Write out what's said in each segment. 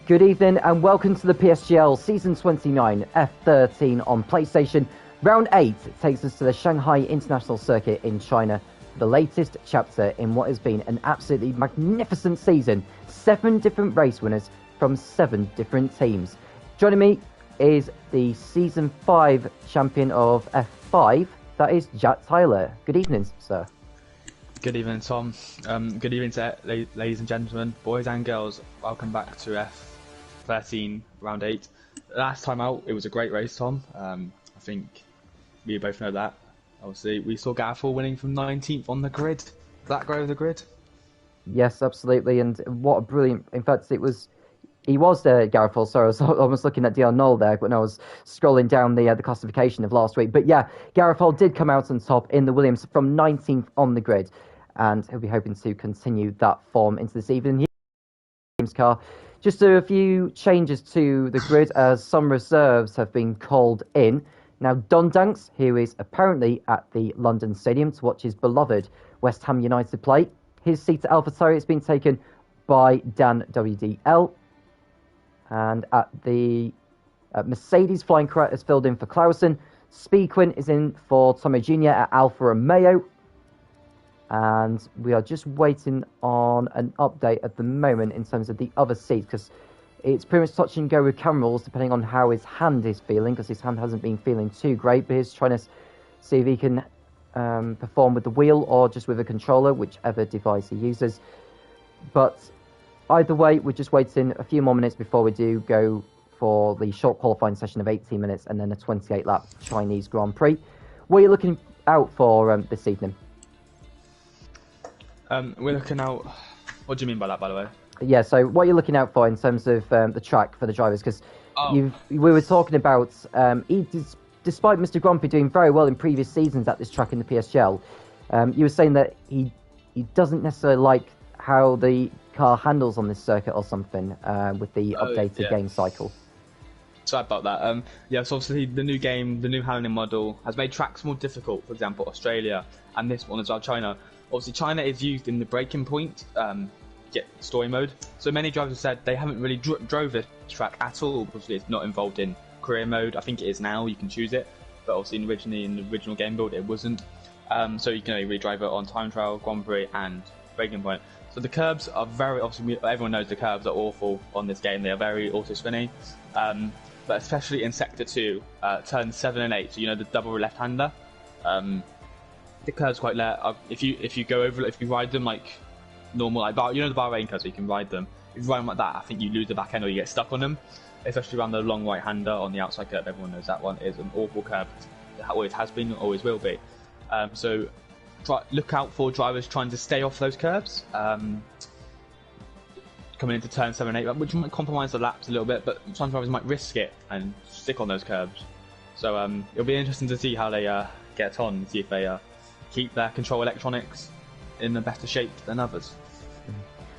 Good evening and welcome to the PSGL Season 29 F13 on PlayStation. Round 8 takes us to the Shanghai International Circuit in China, the latest chapter in what has been an absolutely magnificent season. 7 different race winners from 7 different teams. Joining me is the Season 5 champion of F5, that is Jack Tyler. Good evening, sir. Good evening, Tom. Good evening to ladies and gentlemen, boys and girls. Welcome back to F13 round 8. Last time out, it was a great race, Tom. I think we both know that. Obviously, we saw Gareth winning from 19th on the grid. That guy of the grid. Yes, absolutely. And what a brilliant... In fact, he was Gareth Hall. Sorry, I was almost looking at Dion Knoll there when I was scrolling down the classification of last week. But yeah, Gareth Hall did come out on top in the Williams from 19th on the grid. And he'll be hoping to continue that form into this evening. James Carr. Just a few changes to the grid as some reserves have been called in. Now, Don Danks, who is apparently at the London Stadium to watch his beloved West Ham United play, his seat at AlphaTauri has been taken by Dan WDL. And at the Mercedes, Flying Correct has filled in for Clausen. Speedquin is in for Tommy Jr. at Alfa Romeo. And we are just waiting on an update at the moment in terms of the other seats, because it's pretty much touch and go with Camerals depending on how his hand is feeling, because his hand hasn't been feeling too great, but he's trying to see if he can perform with the wheel or just with a controller, whichever device he uses. But either way, we're just waiting a few more minutes before we do go for the short qualifying session of 18 minutes and then a 28-lap Chinese Grand Prix. What are you looking out for this evening? We're looking out... What do you mean by that, by the way? Yeah, so what you're looking out for in terms of the track for the drivers, because we were talking about, despite Mr. Grumpy doing very well in previous seasons at this track in the PSGL, you were saying that he doesn't necessarily like how the car handles on this circuit or something with the updated game cycle. Sorry about that. Yes, obviously the new game, the new handling model has made tracks more difficult. For example, Australia and this one as well, China. Obviously, China is used in the braking point, story mode. So many drivers have said they haven't really drove this track at all. Obviously, it's not involved in career mode. I think it is now. You can choose it, but obviously, originally in the original game build, it wasn't. So you can only really drive it on time trial, Grand Prix, and braking point. So the curbs are very obviously. Everyone knows the curbs are awful on this game. They are very auto spinny, but especially in Sector 2, turns 7 and 8. So the double left-hander. The curves quite if you ride them like normal, like the Bahrain curves, so you can ride them. If you ride them like that, I think you lose the back end or you get stuck on them, especially around the long right hander on the outside curve. Everyone knows that one is an awful curve. It always has been, always will be. So look out for drivers trying to stay off those curves. Coming into turn 7 and 8, which might compromise the laps a little bit, but some drivers might risk it and stick on those curves. So it'll be interesting to see how they get on, see if they keep their control electronics in a better shape than others.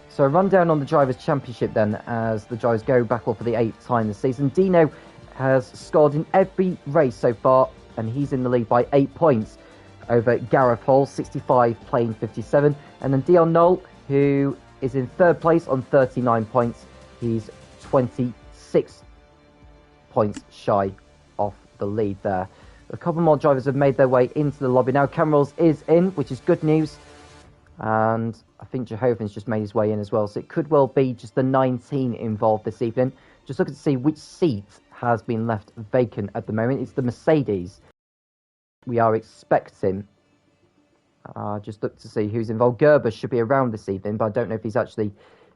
So a rundown on the Drivers' Championship then, as the drivers go battle for the 8th time this season. Dino has scored in every race so far, and he's in the lead by 8 points over Gareth Hall, 65, playing 57. And then Dion Knoll, who is in 3rd place on 39 points. He's 26 points shy off the lead there. A couple more drivers have made their way into the lobby now. Camerals is in, which is good news. And I think Jehovin's just made his way in as well. So it could well be just the 19 involved this evening. Just looking to see which seat has been left vacant at the moment. It's the Mercedes. We are expecting... just look to see who's involved. Gerber should be around this evening, but I don't know if he's actually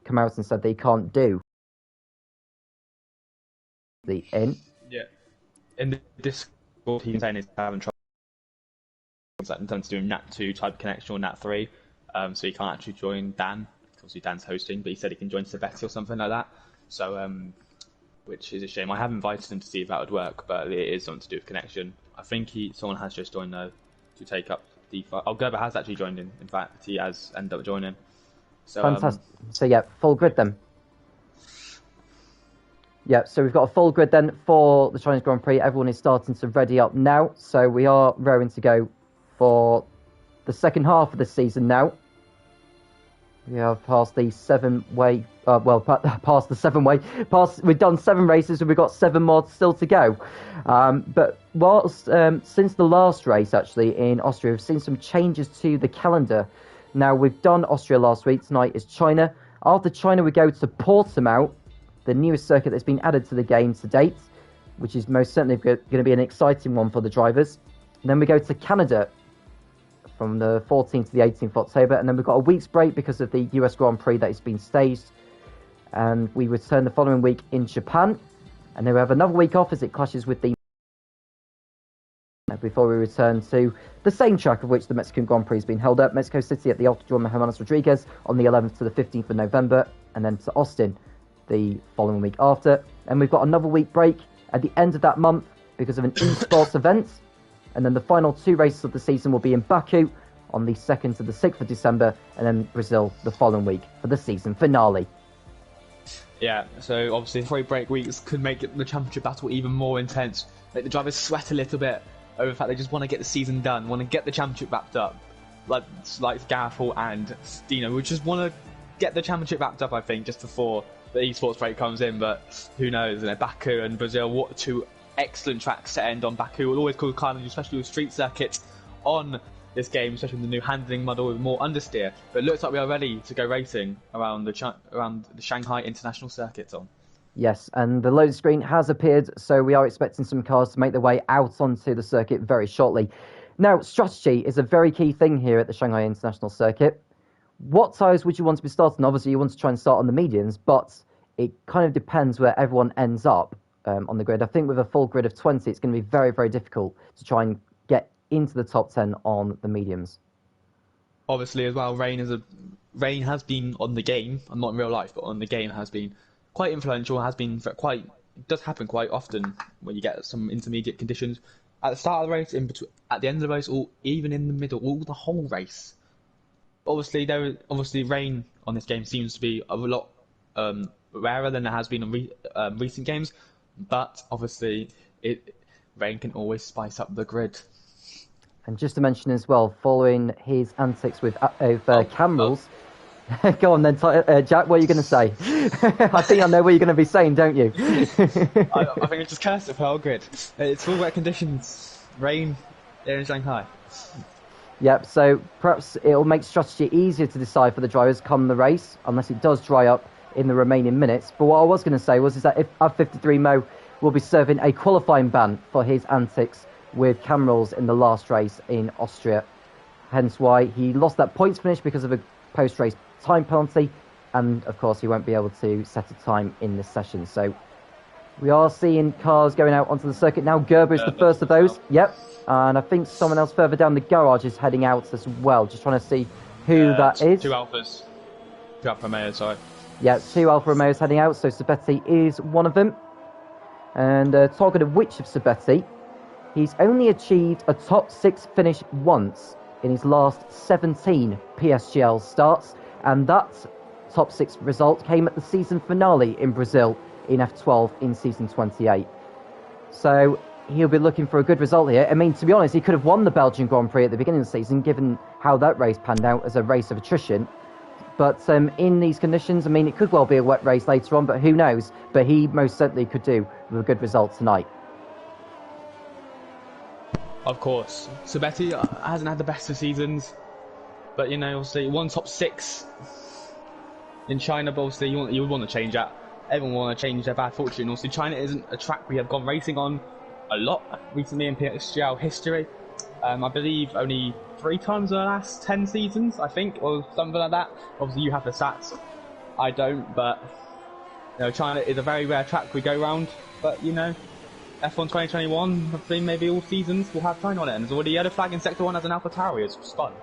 come out and said that he can't do the in. Yeah. In this... What he's saying is having trouble in terms of doing NAT 2 type connection or NAT 3, so he can't actually join Dan. Obviously, Dan's hosting, but he said he can join Savetti or something like that. So, which is a shame. I have invited him to see if that would work, but it is something to do with connection. I think someone has just joined though to take up D5. Oh, Gerber has actually joined in. In fact, he has ended up joining. So, fantastic. So yeah, full grid then. Yeah, so we've got a full grid then for the Chinese Grand Prix. Everyone is starting to ready up now. So we are raring to go for the second half of the season now. We have passed the seven-way. Past the seven-way. We've done 7 races, and we've got 7 more still to go. But whilst since the last race, actually in Austria, we've seen some changes to the calendar. Now we've done Austria last week. Tonight is China. After China, we go to Portimao, the newest circuit that's been added to the game to date, which is most certainly going to be an exciting one for the drivers. And then we go to Canada from the 14th to the 18th of October, and then we've got a week's break because of the US Grand Prix that has been staged, and we return the following week in Japan, and then we have another week off as it clashes with the before we return to the same track of which the Mexican Grand Prix has been held at, Mexico City at the Autodromo Hermanos Rodriguez on the 11th to the 15th of November, and then to Austin the following week after. And we've got another week break at the end of that month because of an esports event. And then the final 2 races of the season will be in Baku on the 2nd to the 6th of December, and then Brazil the following week for the season finale. Yeah, so obviously 3 break weeks could make the championship battle even more intense. Make the drivers sweat a little bit over the fact they just want to get the season done, want to get the championship wrapped up. Like Gareth and Dino, we just want to get the championship wrapped up, I think, just before the esports break comes in. But who knows? Baku and Brazil, what 2 excellent tracks to end on. Baku will always cause carnage, especially with street circuits on this game, especially with the new handling model with more understeer. But it looks like we are ready to go racing around the Shanghai International Circuit, Tom. Yes, and the loading screen has appeared, so we are expecting some cars to make their way out onto the circuit very shortly. Now, strategy is a very key thing here at the Shanghai International Circuit. What tyres would you want to be starting? Obviously, you want to try and start on the medians, but it kind of depends where everyone ends up on the grid. I think with a full grid of 20, it's going to be very, very difficult to try and get into the top 10 on the mediums. Obviously, as well, rain has been on the game, not in real life, but on the game has been quite influential. It does happen quite often when you get some intermediate conditions at the start of the race, at the end of the race, or even in the middle, or the whole race. Obviously, rain on this game seems to be a lot rarer than it has been in recent games. But obviously, rain can always spice up the grid. And just to mention as well, following his antics with cam rules. Go on then, Jack, what are you going to say? I think I know what you're going to be saying, don't you? I think it's just cursed for our grid. It's full wet conditions, rain here in Shanghai. Yep, so perhaps it'll make strategy easier to decide for the drivers come the race, unless it does dry up in the remaining minutes. But what I was going to say is that if F13 Mo will be serving a qualifying ban for his antics with cam rolls in the last race in Austria. Hence why he lost that points finish because of a post-race time penalty, and of course he won't be able to set a time in this session. So we are seeing cars going out onto the circuit now. Gerber is the first of those. Yep, and I think someone else further down the garage is heading out as well. Just trying to see who that is. 2 Alphas. 2 Alfa Romeo, sorry. Yeah, 2 Alfa Romeos heading out, so Sabetti is one of them. And talking of which of Sabetti, he's only achieved a top 6 finish once in his last 17 PSGL starts, and that top 6 result came at the season finale in Brazil in F12 in season 28. So he'll be looking for a good result here. I mean, to be honest, he could have won the Belgian Grand Prix at the beginning of the season, given how that race panned out as a race of attrition. But in these conditions, I mean, it could well be a wet race later on, but who knows? But he most certainly could do with a good result tonight. Of course. Sabetti hasn't had the best of seasons, but, obviously, one top 6 in China, but obviously you would want to change that. Everyone would want to change their bad fortune. Also, China isn't a track we have gone racing on a lot recently in PSGL history. I believe only 3 times in the last 10 seasons, I think, or something like that. Obviously, you have the stats. I don't, but China is a very rare track we go round. But F1 2021, I think maybe all seasons will have China on it, and there's already yellow flag in Sector 1 as an AlphaTauri. It's spun.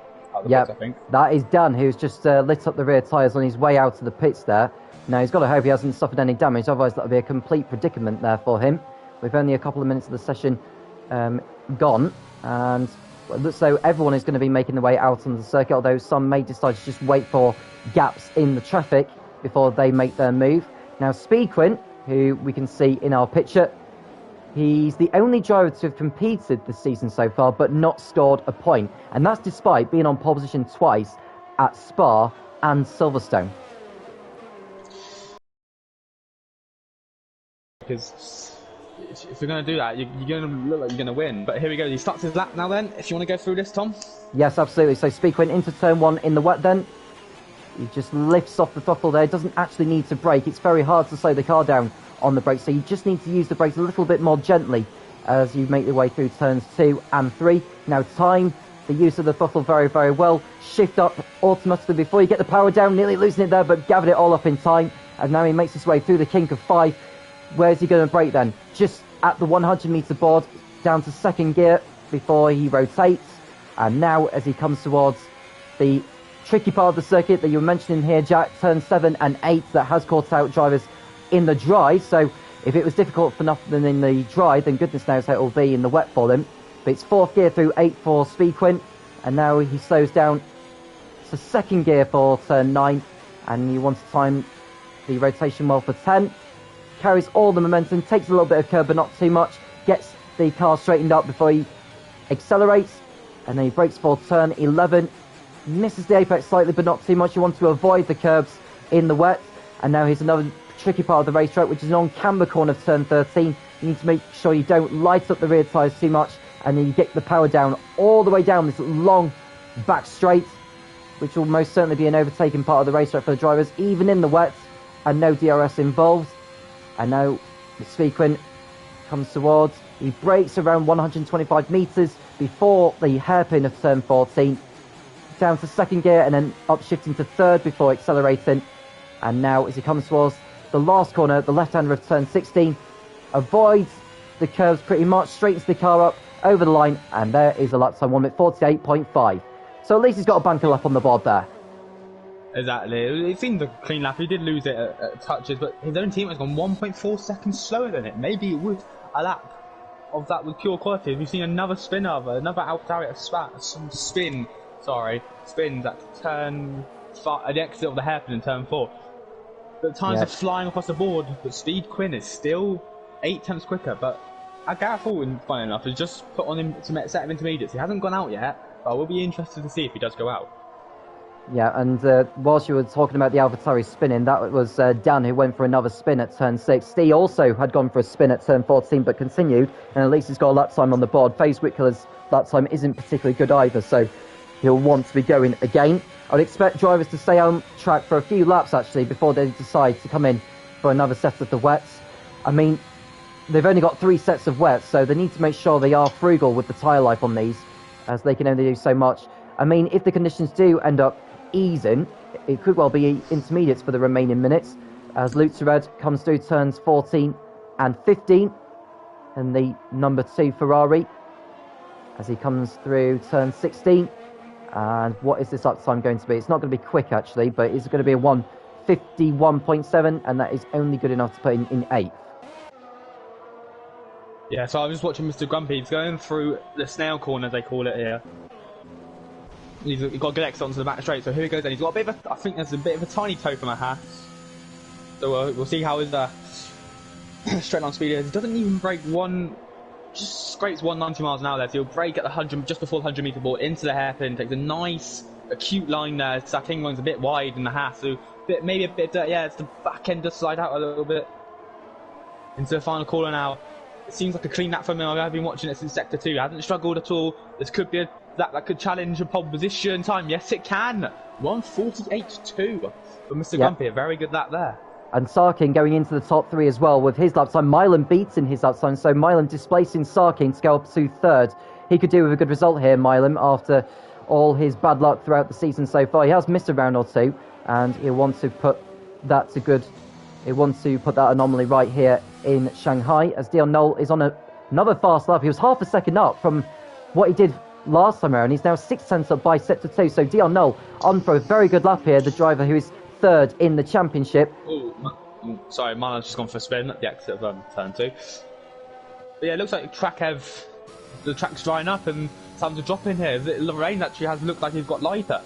Yeah, that is Dan, who's just lit up the rear tyres on his way out of the pits there. Now, he's got to hope he hasn't suffered any damage, otherwise that would be a complete predicament there for him. We've only a couple of minutes of the session gone, and it looks though everyone is going to be making their way out on the circuit, although some may decide to just wait for gaps in the traffic before they make their move. Now, Speedquint, who we can see in our picture, he's the only driver to have competed this season so far, but not scored a point. And that's despite being on pole position twice at Spa and Silverstone. Because if you're going to do that, you're going to look like you're going to win. But here we go. He starts his lap now then, if you want to go through this, Tom. Yes, absolutely. So Speed Quint into turn 1 in the wet then. He just lifts off the throttle there. Doesn't actually need to brake. It's very hard to slow the car down on the brakes. So you just need to use the brakes a little bit more gently as you make your way through turns 2 and 3. Now time the use of the throttle very, very well. Shift up automatically before you get the power down. Nearly losing it there, but gathered it all up in time. And now he makes his way through the kink of 5. Where's he going to brake then? Just at the 100 metre board, down to second gear before he rotates. And now as he comes towards the tricky part of the circuit that you were mentioning here, Jack, turn 7 and 8 that has caught out drivers in the dry. So if it was difficult for nothing in the dry, then goodness knows how it will be in the wet for them. But it's 4th gear through 8 for Speed Quint. And now he slows down to second gear for turn 9. And he wants to time the rotation well for 10. Carries all the momentum, takes a little bit of curb but not too much. Gets the car straightened up before he accelerates. And then he brakes for turn 11. Misses the apex slightly but not too much. You want to avoid the curbs in the wet. And now here's another tricky part of the racetrack, which is an on-camber corner of turn 13. You need to make sure you don't light up the rear tyres too much. And then you get the power down all the way down this long back straight, which will most certainly be an overtaking part of the racetrack for the drivers, even in the wet, and no DRS involved. And now the Speed Quint comes towards. He brakes around 125 metres before the hairpin of turn 14. Down to second gear and then upshifting to third before accelerating. And now as he comes towards the last corner, the left-hander of turn 16, avoids the curves pretty much, straightens the car up over the line, and there is a lap time 1 minute 48.5. So at least he's got a banker lap on the board there. Exactly. It seemed a clean lap. He did lose it at touches, but his own team has gone 1.4 seconds slower than it. Maybe it was a lap of that with pure quality. We've seen another spin of another out some spins at turn 5, at the exit of the hairpin in turn 4. The times are flying across the board, but Speed Quint is still 8 tenths quicker. But Gareth Fulton, funny enough, has just put on him to set of intermediates. He hasn't gone out yet, but I will be interested to see if he does go out. Yeah, and whilst you were talking about the AlphaTauri spinning, that was Dan who went for another spin at turn 6. Steve also had gone for a spin at turn 14, but continued, and at least he's got a lap time on the board. FaZe Whitkeller's lap time isn't particularly good either, so he'll want to be going again. I'd expect drivers to stay on track for a few laps, actually, before they decide to come in for another set of the wets. I mean, they've only got 3 sets of wets, so they need to make sure they are frugal with the tyre life on these, as they can only do so much. I mean, if the conditions do end up easing, it could well be intermediates for the remaining minutes, as Lutzered comes through turns 14 and 15, and the number 2 Ferrari, as he comes through turn 16. And what is this lap time going to be? It's not going to be quick, actually, but it's going to be a 1:51.7, and that is only good enough to put in 8th. Yeah, so I was watching Mr. Grumpy. He's going through the snail corner, they call it here. He's got a good exit onto the back straight, so here he goes. And he's got a bit of I think there's a bit of a tiny toe from a Haas. So we'll see how his straight line speed is. He doesn't even break just scrapes 190 miles an hour there. So he'll brake at the 100, just before the 100 metre board into the hairpin. Takes a nice, acute line there. Sacking line's a bit wide in the Haas, so maybe a bit dirty. Yeah, it's the back end does slide out a little bit into the final corner now. It seems like a clean lap for him. I've been watching it since sector 2. He hasn't struggled at all. This could be that could challenge a pole position time. Yes, it can. 1:48.2 for Mr. Grumpy. A very good lap there. And Sarkin going into the top 3 as well with his lap time. Milan beats in his lap time, so Milan displacing Sarkin to go up to 3rd. He could do with a good result here, Milan, after all his bad luck throughout the season so far. He has missed a round or 2, and he'll want to put that to good. He wants to put that anomaly right here in Shanghai, as Dion Knoll is on another fast lap. He was half a second up from what he did last time around. He's now 6 tenths up by sector 2. So Dion Knoll on for a very good lap here, the driver who is 3rd in the championship. Oh, sorry, Milan's just gone for a spin at the exit of turn 2. But yeah, it looks like the track's drying up and time to drop in here. The rain actually has looked like he's got lighter.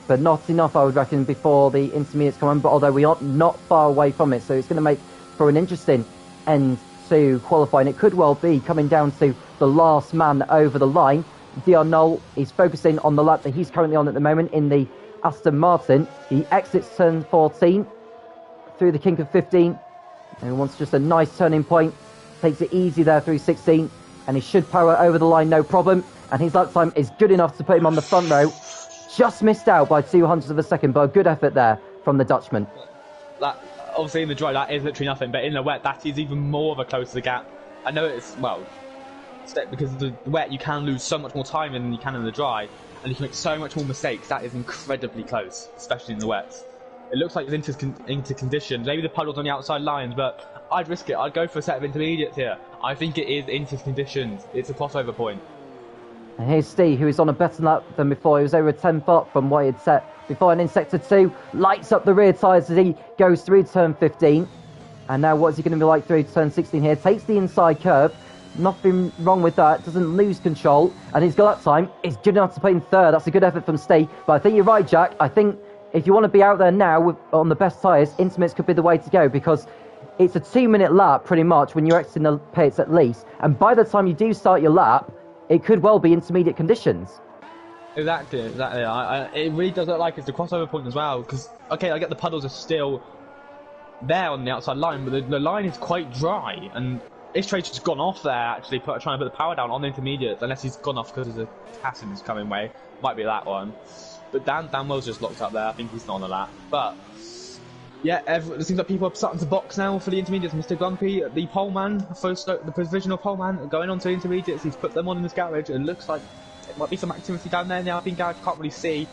But not enough, I would reckon, before the intermediates come on. But although we are not far away from it, so it's going to make for an interesting end to qualifying. It could well be coming down to the last man over the line. Dion Knoll is focusing on the lap that he's currently on at the moment in the Aston Martin. He exits turn 14 through the kink of 15, and he wants just a nice turning point. Takes it easy there through 16, and he should power over the line no problem. And his lap time is good enough to put him on the front row. Just missed out by 200ths of a second, but a good effort there from the Dutchman. That, obviously in the dry that is literally nothing, but in the wet that is even more of a closer gap. I know it's, well, because the wet you can lose so much more time than you can in the dry, and you can make so much more mistakes. That is incredibly close, especially in the wet. It looks like it's into conditions. Maybe the puddle's on the outside lines, but I'd risk it. I'd go for a set of intermediates here. I think it is into conditions. It's a crossover point. And here's Steve, who is on a better lap than before. He was over a 10th up from what he had set before. And in sector 2, lights up the rear tyres as he goes through turn 15. And now what is he going to be like through turn 16 here? Takes the inside curve. Nothing wrong with that. Doesn't lose control. And his lap time is good enough to put in third. That's a good effort from Steve. But I think you're right, Jack. I think if you want to be out there now on the best tyres, intermediates could be the way to go, because it's a 2-minute lap pretty much when you're exiting the pits at least. And by the time you do start your lap, it could well be intermediate conditions. Exactly. It really does look like it's the crossover point as well, because, okay, I get the puddles are still there on the outside line, but the line is quite dry, and Ishtrade's just gone off there, actually, trying to put the power down on the intermediates, unless he's gone off because there's a Tassin's coming way. Might be that one. But Dan Wells just locked up there. I think he's not on the lap. But yeah, it seems like people are starting to box now for the intermediates. Mr. Grumpy, the poleman, the provisional poleman, going on to the intermediates. He's put them on in his garage. It looks like it might be some activity down there now. I think garage can't really see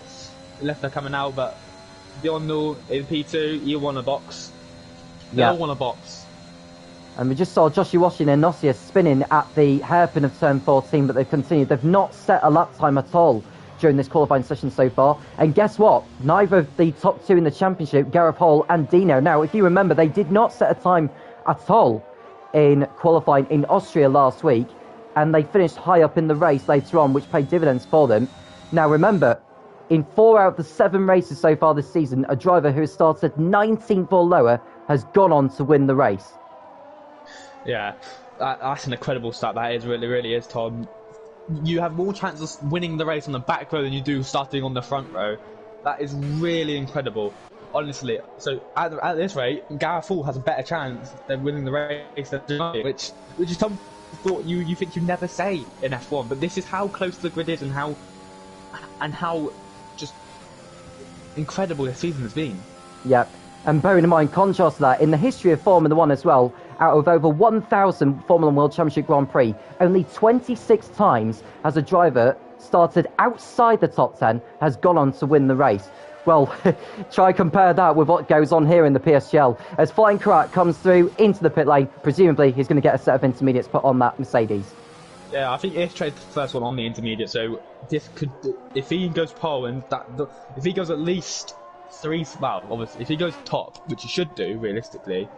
unless they're coming out. But Dion Null in P2, you want a box. They all want a box. And we just saw Joshua Washington and Nosia spinning at the hairpin of turn 14, but they've continued. They've not set a lap time at all during this qualifying session so far. And guess what? Neither of the top two in the championship, Gareth Hall and Dino. Now, if you remember, they did not set a time at all in qualifying in Austria last week, and they finished high up in the race later on, which paid dividends for them. Now, remember, in 4 out of the 7 races so far this season, a driver who has started 19th or lower has gone on to win the race. Yeah, that's an incredible stat. That is really is, Tom. You have more chances of winning the race on the back row than you do starting on the front row. That is really incredible, honestly. So at this rate, Gareth Hall has a better chance than winning the race than Gianni, which is something you think you'd never say in F1. But this is how close the grid is, and how just incredible this season has been. Yep. And bearing in mind, contrast to that, in the history of Formula 1 as well, out of over 1,000 Formula 1 World Championship Grand Prix, only 26 times has a driver started outside the top 10 has gone on to win the race. Well, try compare that with what goes on here in the PSGL. As Flying Karat comes through into the pit lane, presumably he's going to get a set of intermediates put on that Mercedes. Yeah, I think Ishtrade's the first one on the intermediate, so this could, if he goes pole, and if he goes at least 3, well, obviously, if he goes top, which he should do, realistically,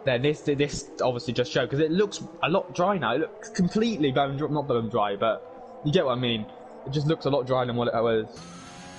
then this obviously just showed, because it looks a lot dry now. It looks completely not bone dry, but you get what I mean. It just looks a lot drier than what it was.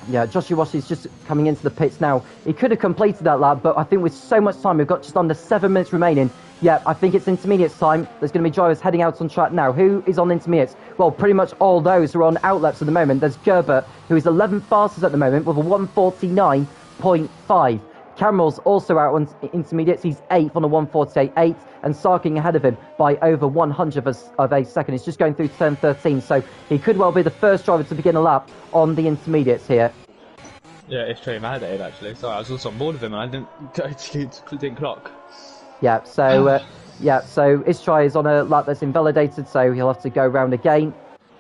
Yeah, Joshua Washington's just coming into the pits now. He could have completed that lap, but I think with so much time, we've got just under 7 minutes remaining. Yeah, I think it's intermediates time. There's going to be drivers heading out on track now. Who is on intermediates? Well, pretty much all those who are on outlets at the moment. There's Gerbert, who is 11th fastest at the moment with a 149.5. Cameron's also out on intermediates. He's 8th on a 148.8, and Sarking ahead of him by over 100th of a second. He's just going through turn 13, so he could well be the first driver to begin a lap on the intermediates here. Yeah, it's Trey Mahadade, actually. Sorry, I was also on board with him, and I didn't clock. Yeah, so Istrai is on a lap that's invalidated, so he'll have to go round again.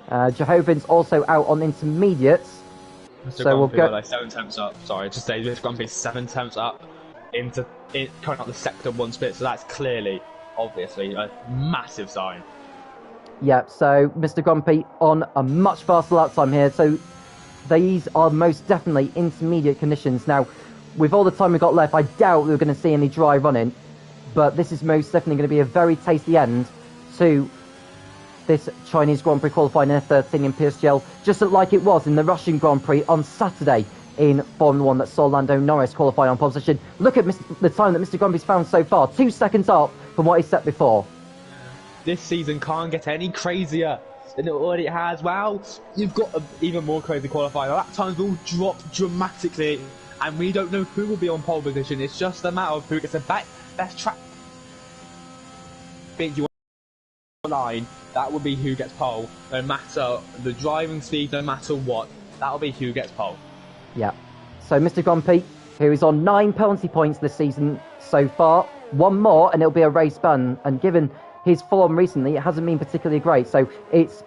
Jehovin's also out on intermediates. Mr. So Grumpy, we'll go. like 7 temps up. Sorry, just say Mr. Grumpy 7 temps up into coming up the sector 1 split. So that's clearly, obviously, a massive sign. Yeah, so Mr. Grumpy on a much faster lap time here. So these are most definitely intermediate conditions. Now, with all the time we've got left, I doubt we're going to see any dry running. But this is most definitely going to be a very tasty end to this Chinese Grand Prix qualifying in F13 in PSGL, just like it was in the Russian Grand Prix on Saturday in Formula 1 that saw Lando Norris qualify on pole position. Look at the time that Mr. Grumpy's found so far, 2 seconds up from what he set before. this season can't get any crazier than it already has. Well, you've got an even more crazy qualifier. Lap times will drop dramatically, and we don't know who will be on pole position. It's just a matter of who gets the best track. Think you want line, that will be who gets pole. No matter the driving speed, no matter what, that will be who gets pole. Yeah. So Mr. Grumpy, who is on 9 penalty points this season so far, one more and it'll be a race ban. And given his form recently, it hasn't been particularly great. So it's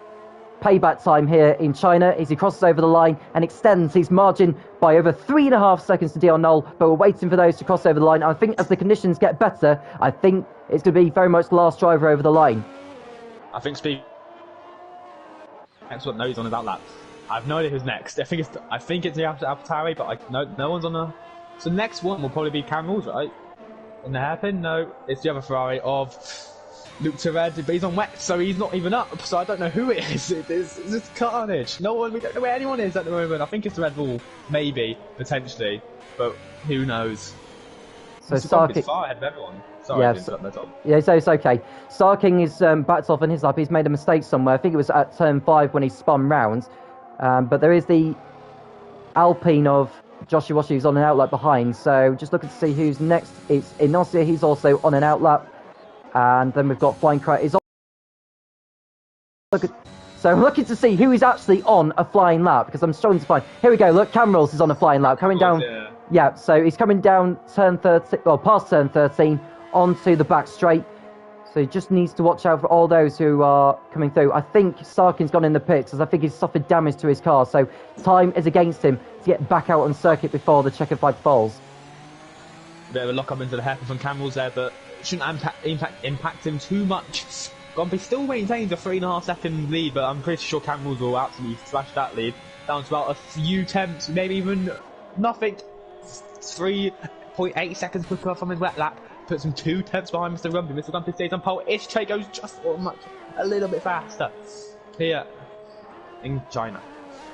payback time here in China as he crosses over the line and extends his margin by over 3.5 seconds to Dion Knoll. But we're waiting for those to cross over the line. I think as the conditions get better, I think it's going to be very much the last driver over the line. I think Speed. That's what knows on his outlap. I have no idea who's next. I think it's the AlphaTauri, but no one's on the. So the next one will probably be Cameral's, right? In the hairpin? No, it's the other Ferrari of Luke Tered, but he's on wet, so he's not even up. So I don't know who it is. It's carnage. We don't know where anyone is at the moment. I think it's the Red Bull, maybe, potentially, but who knows? So Sarkin far ahead of everyone. Sorry, yeah, so it's okay. Sarkin is backed off in his lap. He's made a mistake somewhere. I think it was at turn 5 when he spun round. But there is the Alpine of Joshua Washi who's on an outlap behind. So just looking to see who's next. It's Inosia. He's also on an outlap. And then we've got Flying Krat. So I'm looking to see who is actually on a flying lap because I'm struggling to find. Here we go. Look, Camerals is on a flying lap coming down. Yeah, so he's coming down turn 13, well, past turn 13 onto the back straight. So he just needs to watch out for all those who are coming through. I think Sarkin's gone in the pits as I think he's suffered damage to his car. So time is against him to get back out on circuit before the checkered flag falls. Bit of a lock up into the hairpin from Camerals there, but shouldn't impact him too much. Grumpy still maintains a 3.5 second lead, but I'm pretty sure Camerals will absolutely thrash that lead down to about a few tenths, maybe even nothing. 3.8 seconds quicker from his wet lap. Puts him 2 tenths behind Mr. Grumpy. Mr. Grumpy stays on pole. Ishtre goes just a little bit faster here in China.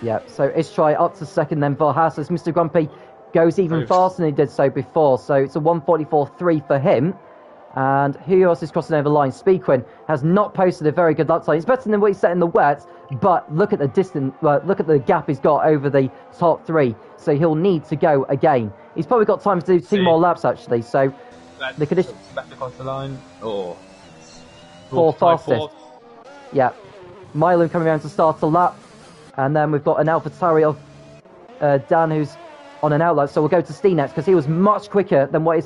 Yeah, so Ishtre up to second, then Verhaas as Mr. Grumpy goes even faster than he did so before. So it's a 1:44.3 for him. And who else is crossing over the line? Speedquin has not posted a very good lap time. It's better than what he set in the wet, but look at the distance. Look at the gap he's got over the top 3. So he'll need to go again. He's probably got time to do 2 more laps actually. So the condition. Back across the line, or 4 fastest. Yeah, Milo coming around to start a lap, and then we've got an AlphaTauri of Dan who's on an outlet, so we'll go to Stee next because he was much quicker than what he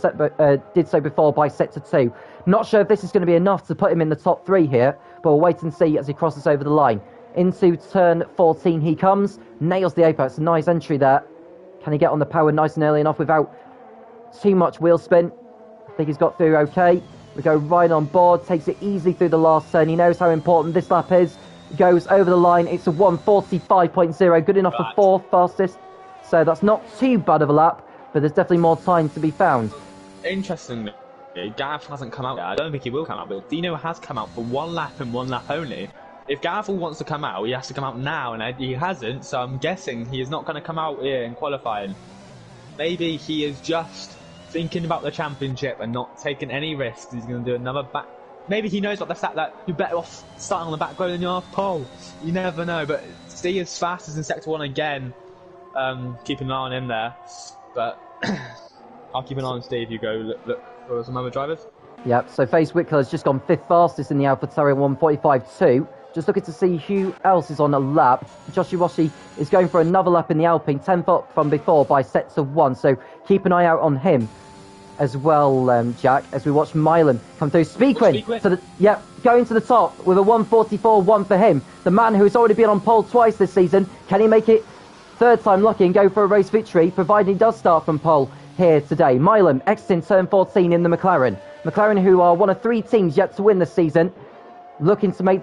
did so before by sector 2. Not sure if this is going to be enough to put him in the top 3 here, but we'll wait and see as he crosses over the line. Into turn 14 he comes, nails the apex, a nice entry there. Can he get on the power nice and early enough without too much wheel spin? I think he's got through okay. We go right on board, takes it easy through the last turn. He knows how important this lap is. Goes over the line, it's a 1:45.0, good enough for 4th fastest. So that's not too bad of a lap, but there's definitely more time to be found. Interestingly, Gav hasn't come out yet. I don't think he will come out, but Dino has come out for 1 lap and 1 lap only. If Gav wants to come out, he has to come out now, and he hasn't, so I'm guessing he is not going to come out here in qualifying. Maybe he is just thinking about the championship and not taking any risks. He's going to do another back. Maybe he knows what the fact that you're better off starting on the back row than you are pole. You never know, but Steve is fast as in sector 1 again. Keeping an eye on him there, but I'll keep an eye on Steve. You go look for some other drivers. Yep, so Face Whitcomb has just gone 5th fastest in the AlphaTauri 1:45.2. Just looking to see who else is on a lap. Joshua Washi is going for another lap in the Alpine, 10th up from before by sector 1, so keep an eye out on him as well, Jack, as we watch Milan come through. Speedquin, going to the top with a 1:44.1 for him. The man who's already been on pole twice this season, can he make it 3rd time lucky and go for a race victory, providing he does start from pole here today? Milan exiting turn 14 in the McLaren. McLaren, who are one of 3 teams yet to win this season, looking to make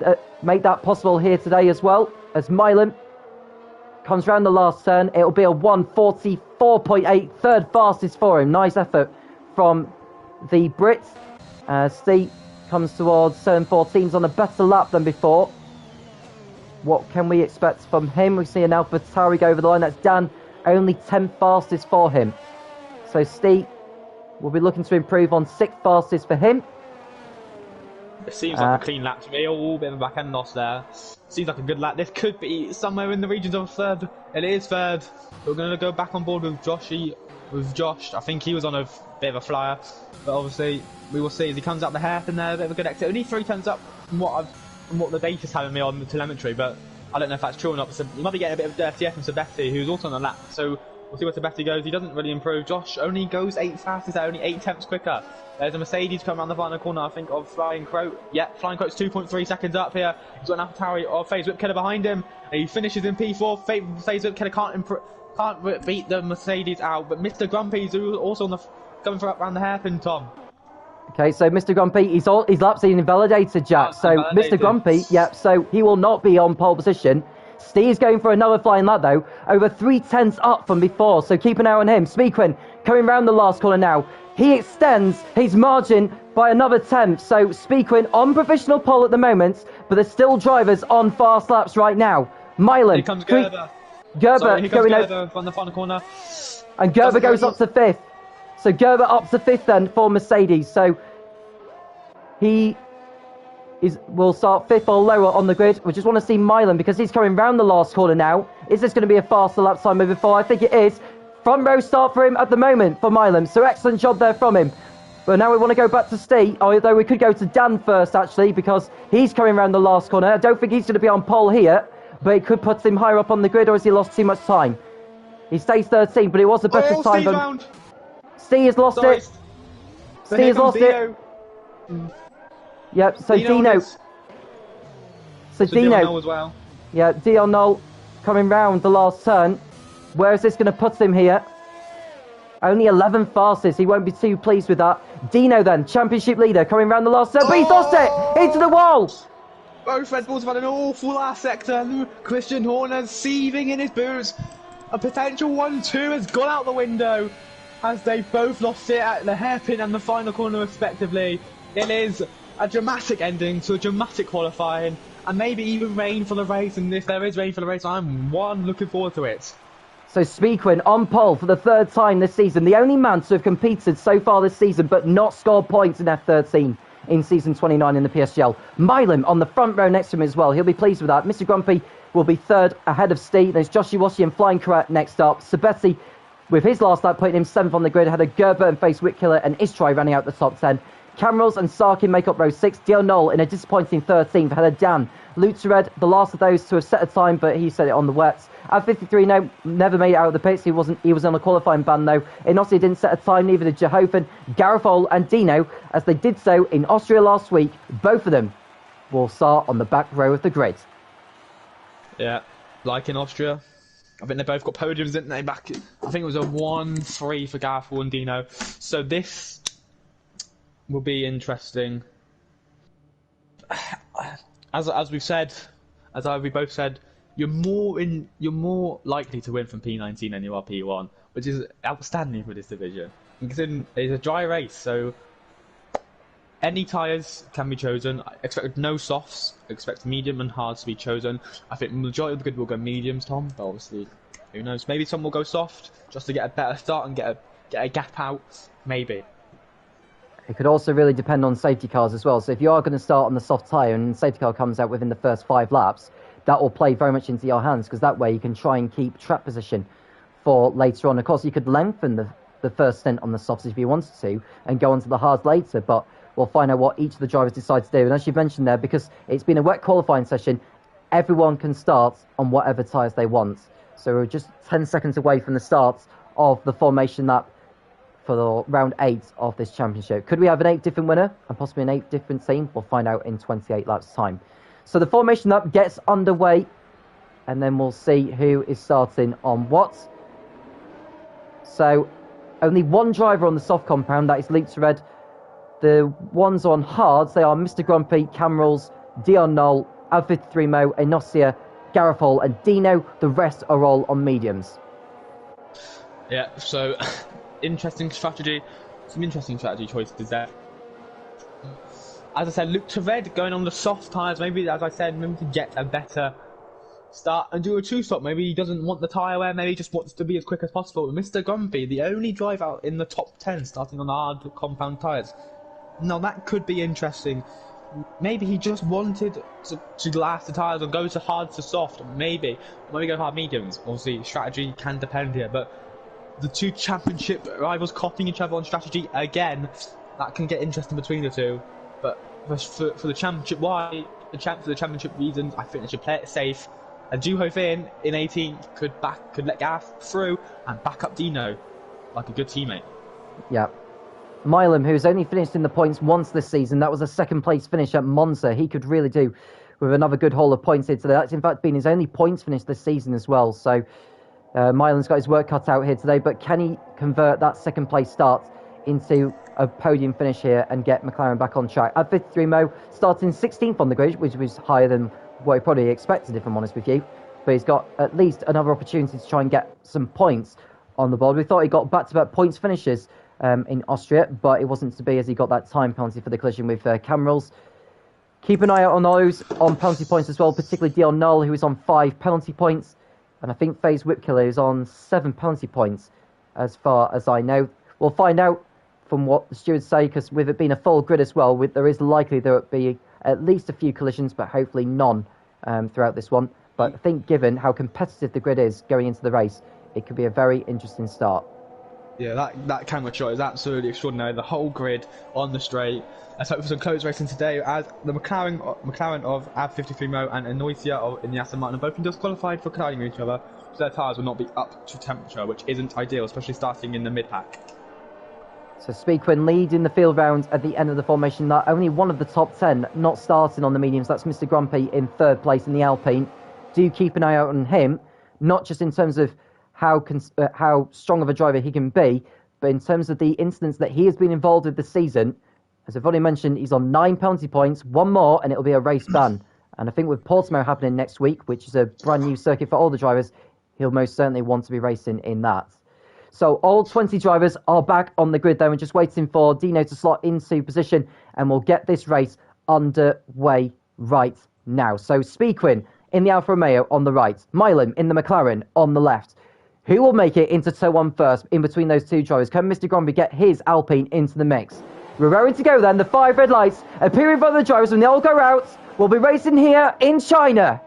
that possible here today as well. As Milan comes round the last turn, it'll be a 1:44.8, 3rd fastest for him. Nice effort from the Brit. Steve comes towards turn 14's on a better lap than before. What can we expect from him? We see an AlphaTauri go over the line. That's Dan, only 10th fastest for him. So Steve will be looking to improve on 6th fastest for him. It seems like a clean lap to me. Oh, bit of a back end loss there. Seems like a good lap. This could be somewhere in the regions of third. It is third. We're going to go back on board with Josh. I think he was on a bit of a flyer, but obviously we will see as he comes up the hairpin there. A bit of a good exit. Only 3 turns up from what the data's telling me on the telemetry, but I don't know if that's true or not. So he might be getting a bit of dirty F from Sabetti, who's also on the lap. So we'll see where Sabetti goes. He doesn't really improve. Josh only goes 8 fastest there, only 8 tenths quicker. There's a Mercedes coming around the final corner, I think, of Flying Croat. Yeah, Flying Croat's 2.3 seconds up here. He's got an AlphaTauri of FaZe Whip Killer behind him. And he finishes in P4. FaZe Whip Killer can't beat the Mercedes out. But Mr. Grumpy's also coming around the hairpin, Tom. Okay, so Mr. Grumpy, his lap's been invalidated, Jack. So invalidated. Mr. Grumpy, yeah, so he will not be on pole position. Steve's going for another flying lap, though. Over 3 tenths up from before, so keep an eye on him. Speakwin coming round the last corner now. He extends his margin by another tenth. So Speakwin on provisional pole at the moment, but there's still drivers on fast laps right now. Milan. Here comes Gerber. Going out on the final corner. And Gerber goes up to 5th. So Gerber up to 5th then for Mercedes. So he will start 5th or lower on the grid. We just want to see Milan because he's coming round the last corner now. Is this going to be a faster lap time over 4? I think it is. Front row start for him at the moment for Milan. So excellent job there from him. But now we want to go back to Steve. Although we could go to Dan first actually because he's coming round the last corner. I don't think he's going to be on pole here. But it could put him higher up on the grid, or has he lost too much time? He stays 13, but it was a better time than... Steve has lost it. Steve has lost it. Yep, so Dino. So Dino as well. Yeah, Dion Knoll coming round the last turn. Where is this going to put him here? Only 11 fastest. He won't be too pleased with that. Dino then, championship leader, coming round the last turn. But he's lost it! Into the wall! Both Red Bulls have had an awful last sector. Christian Horner's seething in his boots. A potential 1-2 has gone out the window as they both lost it at the hairpin and the final corner respectively. It is a dramatic ending to a dramatic qualifying and maybe even rain for the race, and if there is rain for the race, I'm looking forward to it. So Speakwin on pole for the 3rd time this season. The only man to have competed so far this season but not scored points in F13 in season 29 in the PSGL. Milan on the front row next to him as well. He'll be pleased with that. Mr. Grumpy will be 3rd ahead of Steve. There's Joshi Washi and Flying Karat next up. Sabetti with his last lap putting him 7th on the grid ahead of Gerber and FaZe Whitkiller and Istrai running out the top 10. Camrals and Sarkin make up row 6. Dion Knoll in a disappointing 13th ahead of Dan. Lutered, the last of those to have set a time, but he set it on the wets. F13, no, never made it out of the pits. He was on a qualifying ban though. Inossi didn't set a time, neither did Jehovan, Garofol and Dino, as they did so in Austria last week. Both of them will start on the back row of the grid. Yeah, like in Austria. I think they both got podiums, didn't they? Back, I think it was a 1-3 for Garofol and Dino. So this will be interesting. As we've said, we both said, you're more likely to win from P19 than you are P1, which is outstanding for this division. It's a dry race, so any tyres can be chosen. I expect no softs. I expect medium and hards to be chosen. I think the majority of the grid will go mediums, Tom, but obviously, who knows? Maybe some will go soft just to get a better start and get a gap out. Maybe. It could also really depend on safety cars as well. So if you are going to start on the soft tyre and the safety car comes out within the first 5 laps, that will play very much into your hands because that way you can try and keep track position for later on. Of course, you could lengthen the first stint on the softs if you wanted to and go on to the hards later, but we'll find out what each of the drivers decide to do. And as you mentioned there, because it's been a wet qualifying session, everyone can start on whatever tyres they want. So we're just 10 seconds away from the start of the formation lap for the round 8 of this championship. Could we have an 8 different winner and possibly an 8 different team? We'll find out in 28 laps time. So the formation lap gets underway and then we'll see who is starting on what. So only one driver on the soft compound, that is Lutered. The ones on hards, they are Mr. Grumpy, Camrals, Dion Knoll, F13 Mo, Enosia, Garofol and Dino. The rest are all on mediums. Yeah, so interesting strategy. Some interesting strategy choices there. As I said, Lutered going on the soft tyres, maybe, as I said, maybe to get a better start and do a 2-stop. Maybe he doesn't want the tyre wear, maybe he just wants to be as quick as possible. Mr. Grumpy, the only driver out in the top 10 starting on the hard compound tyres. Now that could be interesting. maybe he just wanted to last the tyres or go to hard to soft. Maybe go hard mediums. Obviously, strategy can depend here, but the two championship rivals copying each other on strategy again, that can get interesting between the two. But for the championship, for the championship reasons, I think they should play it safe. And Juho Finn in 18th could let Gareth through and back up Dino like a good teammate. Yeah. Milam, who's only finished in the points once this season, that was a second place finish at Monza. He could really do with another good haul of points here today. That's in fact been his only points finish this season as well. So Milan's got his work cut out here today, but can he convert that second place start into a podium finish here and get McLaren back on track? At 53 Mo, starting 16th on the grid, which was higher than what he probably expected, if I'm honest with you. But he's got at least another opportunity to try and get some points on the board. We thought he got back-to-back points finishes in Austria, but it wasn't to be as he got that time penalty for the collision with Cam Rules. Keep an eye out on those on penalty points as well, particularly Dion Null, who is on 5 penalty points. And I think FaZe Whipkiller is on 7 penalty points, as far as I know. We'll find out from what the stewards say, because with it being a full grid as well, there is likely there will be at least a few collisions, but hopefully none throughout this one. But I think given how competitive the grid is going into the race, it could be a very interesting start. Yeah, that camera shot is absolutely extraordinary. The whole grid on the straight. Let's hope for some close racing today, as the McLaren of F13 Mo and Anoisia in the Aston Martin have both been disqualified for colliding with each other, so their tyres will not be up to temperature, which isn't ideal, especially starting in the mid-pack. So Speedquin leading the field round at the end of the formation. That only one of the top 10 not starting on the mediums. That's Mr. Grumpy in 3rd place in the Alpine. Do keep an eye out on him, not just in terms of how strong of a driver he can be, but in terms of the incidents that he has been involved with this season. As I've already mentioned, he's on 9 penalty points, one more, and it'll be a race ban. And I think with Portimao happening next week, which is a brand new circuit for all the drivers, he'll most certainly want to be racing in that. So all 20 drivers are back on the grid there and just waiting for Dino to slot into position, and we'll get this race underway right now. So Speedquin in the Alfa Romeo on the right, Milan in the McLaren on the left. Who will make it into turn 1 first in between those two drivers? Can Mr. Gromby get his Alpine into the mix? We're raring to go then. The 5 red lights appear in front of the drivers when they all go out. We'll be racing here in China.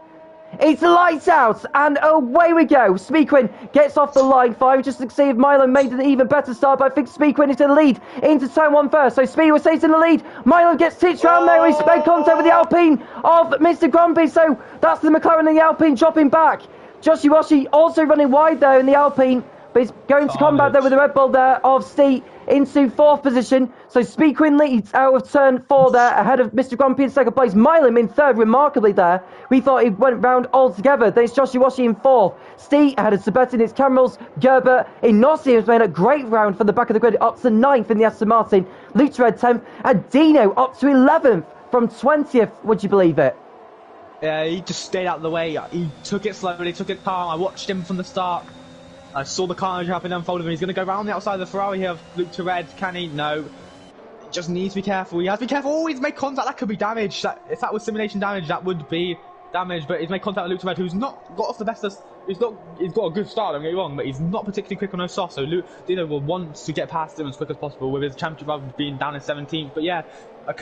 It's lights out, and away we go. Speedquin gets off the line 5 just to see if Milan made an even better start, but I think Speedquin is in the lead into turn 1 first. So Speedquin stays in the lead. Milan gets titched round there. He's made contact with the Alpine of Mr. Grumpy, so that's the McLaren and the Alpine dropping back. Joshi Washi also running wide there in the Alpine, but he's going to combat there with the Red Bull there of Stee into 4th position. So Speedquin leads out of turn 4 there, ahead of Mr. Grumpy in 2nd place. Milam in 3rd, remarkably there. We thought he went round altogether. Then it's Joshi Washi in 4th. Stee ahead of Sabetin, it's Camrils, Gerber. Inossi has made a great round from the back of the grid, up to 9th in the Aston Martin. Lutered 10th, and Dino up to 11th from 20th, would you believe it? Yeah, he just stayed out of the way. He took it slowly, took it calm. I watched him from the start. I saw the carnage happen unfold him. He's going to go round the outside of the Ferrari here. Luke to red. Can he? No. Just needs to be careful. He has to be careful. Oh, he's made contact. That could be damage. If that was simulation damage, that would be damage. But he's made contact with Luke to red, who's not got off the best. He's got a good start. Don't get me wrong, but he's not particularly quick on those softs. So Dino will want to get past him as quick as possible with his championship run being down in 17th. But yeah, not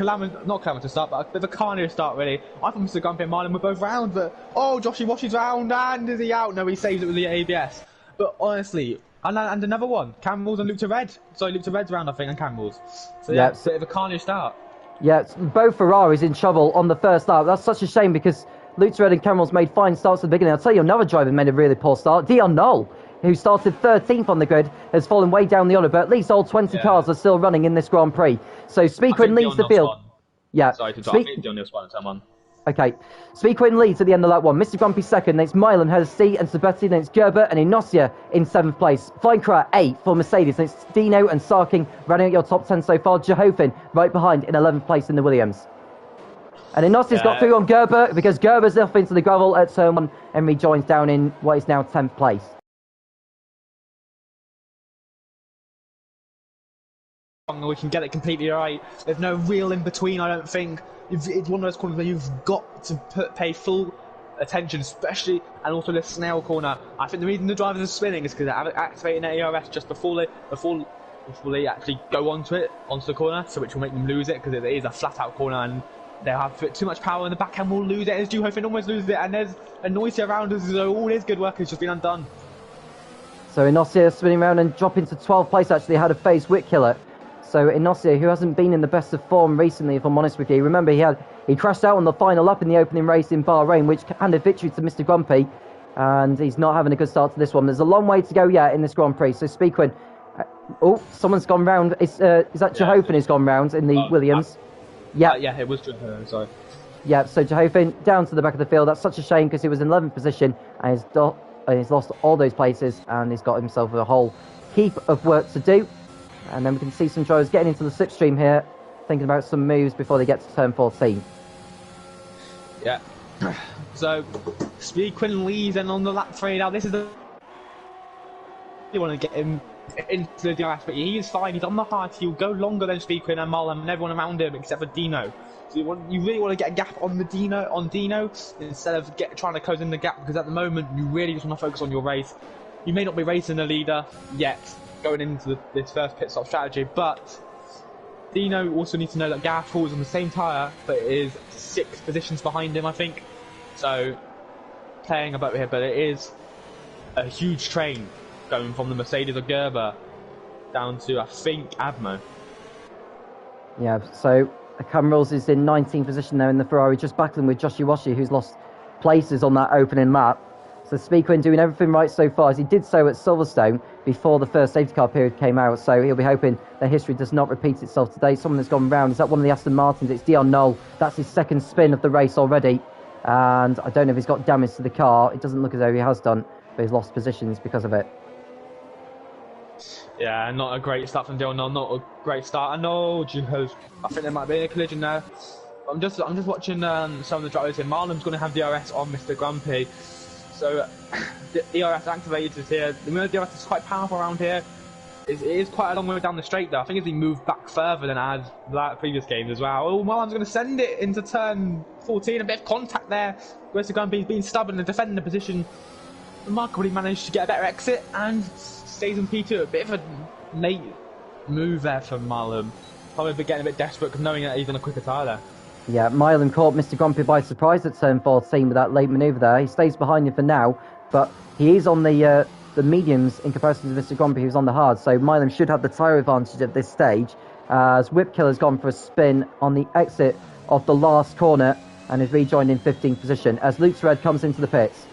calamitous start, but a bit of a carnage start really. I thought Mr. Gumpy and Marlon were both round, but Joshi Washi's round, and is he out? No, he saves it with the ABS. But honestly, and another one, Camels and Luke to red. Sorry, Luke to red's round, I think, and Camels. So yeah, it's a bit of a carnage start. Yeah, both Ferraris in trouble on the first start. That's such a shame because Luke to red and Camels made fine starts at the beginning. I'll tell you, another driver made a really poor start. Dion Null, who started 13th on the grid, has fallen way down the order, but at least all 20 cars are still running in this Grand Prix. So Speedquin leads the field. Yeah. Sorry to drop it, Dion Null's one, turn 1. Okay, Speedquin leads at the end of that one. Mr. Grumpy 2nd, then it's Milan, has C and Sabetti, then it's Gerber and Inossia in 7th place. Flying Car 8 for Mercedes, then it's Dino and Sarking running at your top 10 so far. Jehofin right behind in 11th place in the Williams. And Inossia's got through on Gerber because Gerber's off into the gravel at turn 1 and rejoins down in what is now 10th place. We can get it completely right. There's no real in between, I don't think. It's one of those corners where you've got to pay full attention, especially and also the snail corner. I think the reason the drivers are spinning is because they're activating their ERS just before they actually go onto the corner, so which will make them lose it because it is a flat out corner and they'll have too much power in the back and will lose it. As Juhofin almost loses it, and there's a noise around us, so all his good work has just been undone. So Inosia spinning around and dropping to 12th place, actually had a phase Whip Killer. So Inosia, who hasn't been in the best of form recently, if I'm honest with you. Remember, he crashed out on the final lap in the opening race in Bahrain, which handed victory to Mr. Grumpy. And he's not having a good start to this one. There's a long way to go yet in this Grand Prix. So Speakwin, someone's gone round. Is that Jehofen who's gone round in the Williams? Yeah, it was Jehofen, sorry. Yeah, so Jehofen down to the back of the field. That's such a shame because he was in 11th position and he's lost all those places and he's got himself a whole heap of work to do. And then we can see some drivers getting into the slipstream here, thinking about some moves before they get to turn 14. Yeah. So, Speedquin leads and on the lap 3 now. This is the... You want to get him into the DRS, but he is fine. He's on the hard. He'll go longer than Speedquin and Marlon and everyone around him except for Dino. So you really want to get a gap on Dino instead of trying to close in the gap, because at the moment you really just want to focus on your race. You may not be racing the leader yet, going into this first pit stop strategy, but Dino also needs to know that Gareth Hall is on the same tyre, but is 6 positions behind him, I think. So, playing about here, but it is a huge train going from the Mercedes or Gerber down to, I think, Admo. Yeah, so Camerals is in 19th position now in the Ferrari, just battling with Josh Iwashi, who's lost places on that opening lap. So Speakwin doing everything right so far, as he did so at Silverstone before the first safety car period came out. So he'll be hoping that history does not repeat itself today. Someone has gone round. Is that one of the Aston Martins? It's Dion Knoll. That's his second spin of the race already. And I don't know if he's got damage to the car. It doesn't look as though he has done, but he's lost positions because of it. Yeah, not a great start from Dion Knoll. Not a great start. I know, I think there might be a collision there. I'm just watching some of the drivers here. Marlon's going to have DRS on Mr. Grumpy. So, the DRS activated here. The DRS is quite powerful around here. It is quite a long way down the straight, though. I think as he moved back further than as the previous games as well. Oh, Marlon's going to send it into turn 14. A bit of contact there. Mr. Grumpy's being stubborn and defending the position. Remarkably managed to get a better exit and stays in P2. A bit of a late move there from Marlon. Probably getting a bit desperate, knowing that he's on a quicker tyre there. Yeah, Milan caught Mr. Grumpy by surprise at turn 14 with that late manoeuvre there. He stays behind him for now, but he is on the mediums in comparison to Mr. Grumpy, who's on the hard. So Milan should have the tyre advantage at this stage, as Whip Killer's gone for a spin on the exit of the last corner and is rejoined in 15th position as Luke's Red comes into the pits.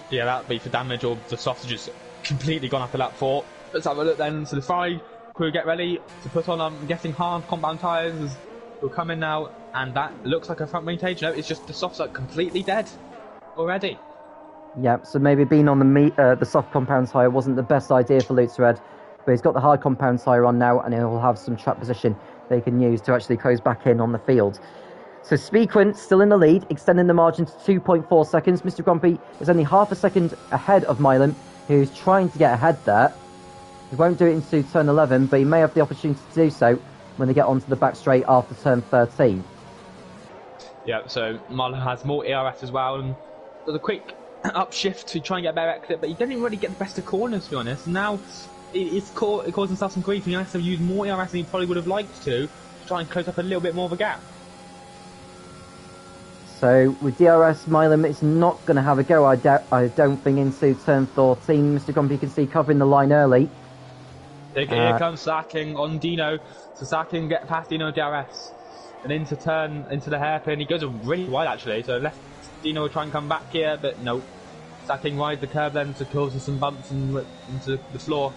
Yeah, that would be for damage, or the sausages completely gone after lap 4. Let's have a look then. So the Ferrari crew get ready to put on, I'm guessing, hard compound tyres. Will come in now, and that looks like a front wing cage. No, it's just the softs are completely dead already. Yeah, so maybe being on the soft compound tyre wasn't the best idea for Lutz Red, but he's got the hard compound tyre on now, and he'll have some track position they can use to actually close back in on the field. So Speakwin still in the lead, extending the margin to 2.4 seconds. Mr. Grumpy is only half a second ahead of Milan, who's trying to get ahead there. He won't do it into turn 11, but he may have the opportunity to do so when they get onto the back straight after turn 13. Yeah, so Marlon has more ERS as well, and does a quick upshift to try and get a better exit, but he didn't really get the best of corners, to be honest. Now it caused himself some grief, and he has to use more ERS than he probably would have liked to try and close up a little bit more of a gap. So with DRS, Milan is not going to have a go, I don't think, into turn 14. Mr. Grumpy, you can see covering the line early. Here comes Sacking on Dino. So Sacking get past Dino DRS and into the hairpin. He goes really wide actually. So left Dino will try and come back here, but no. Sacking rides the curb then to cause some bumps into the floor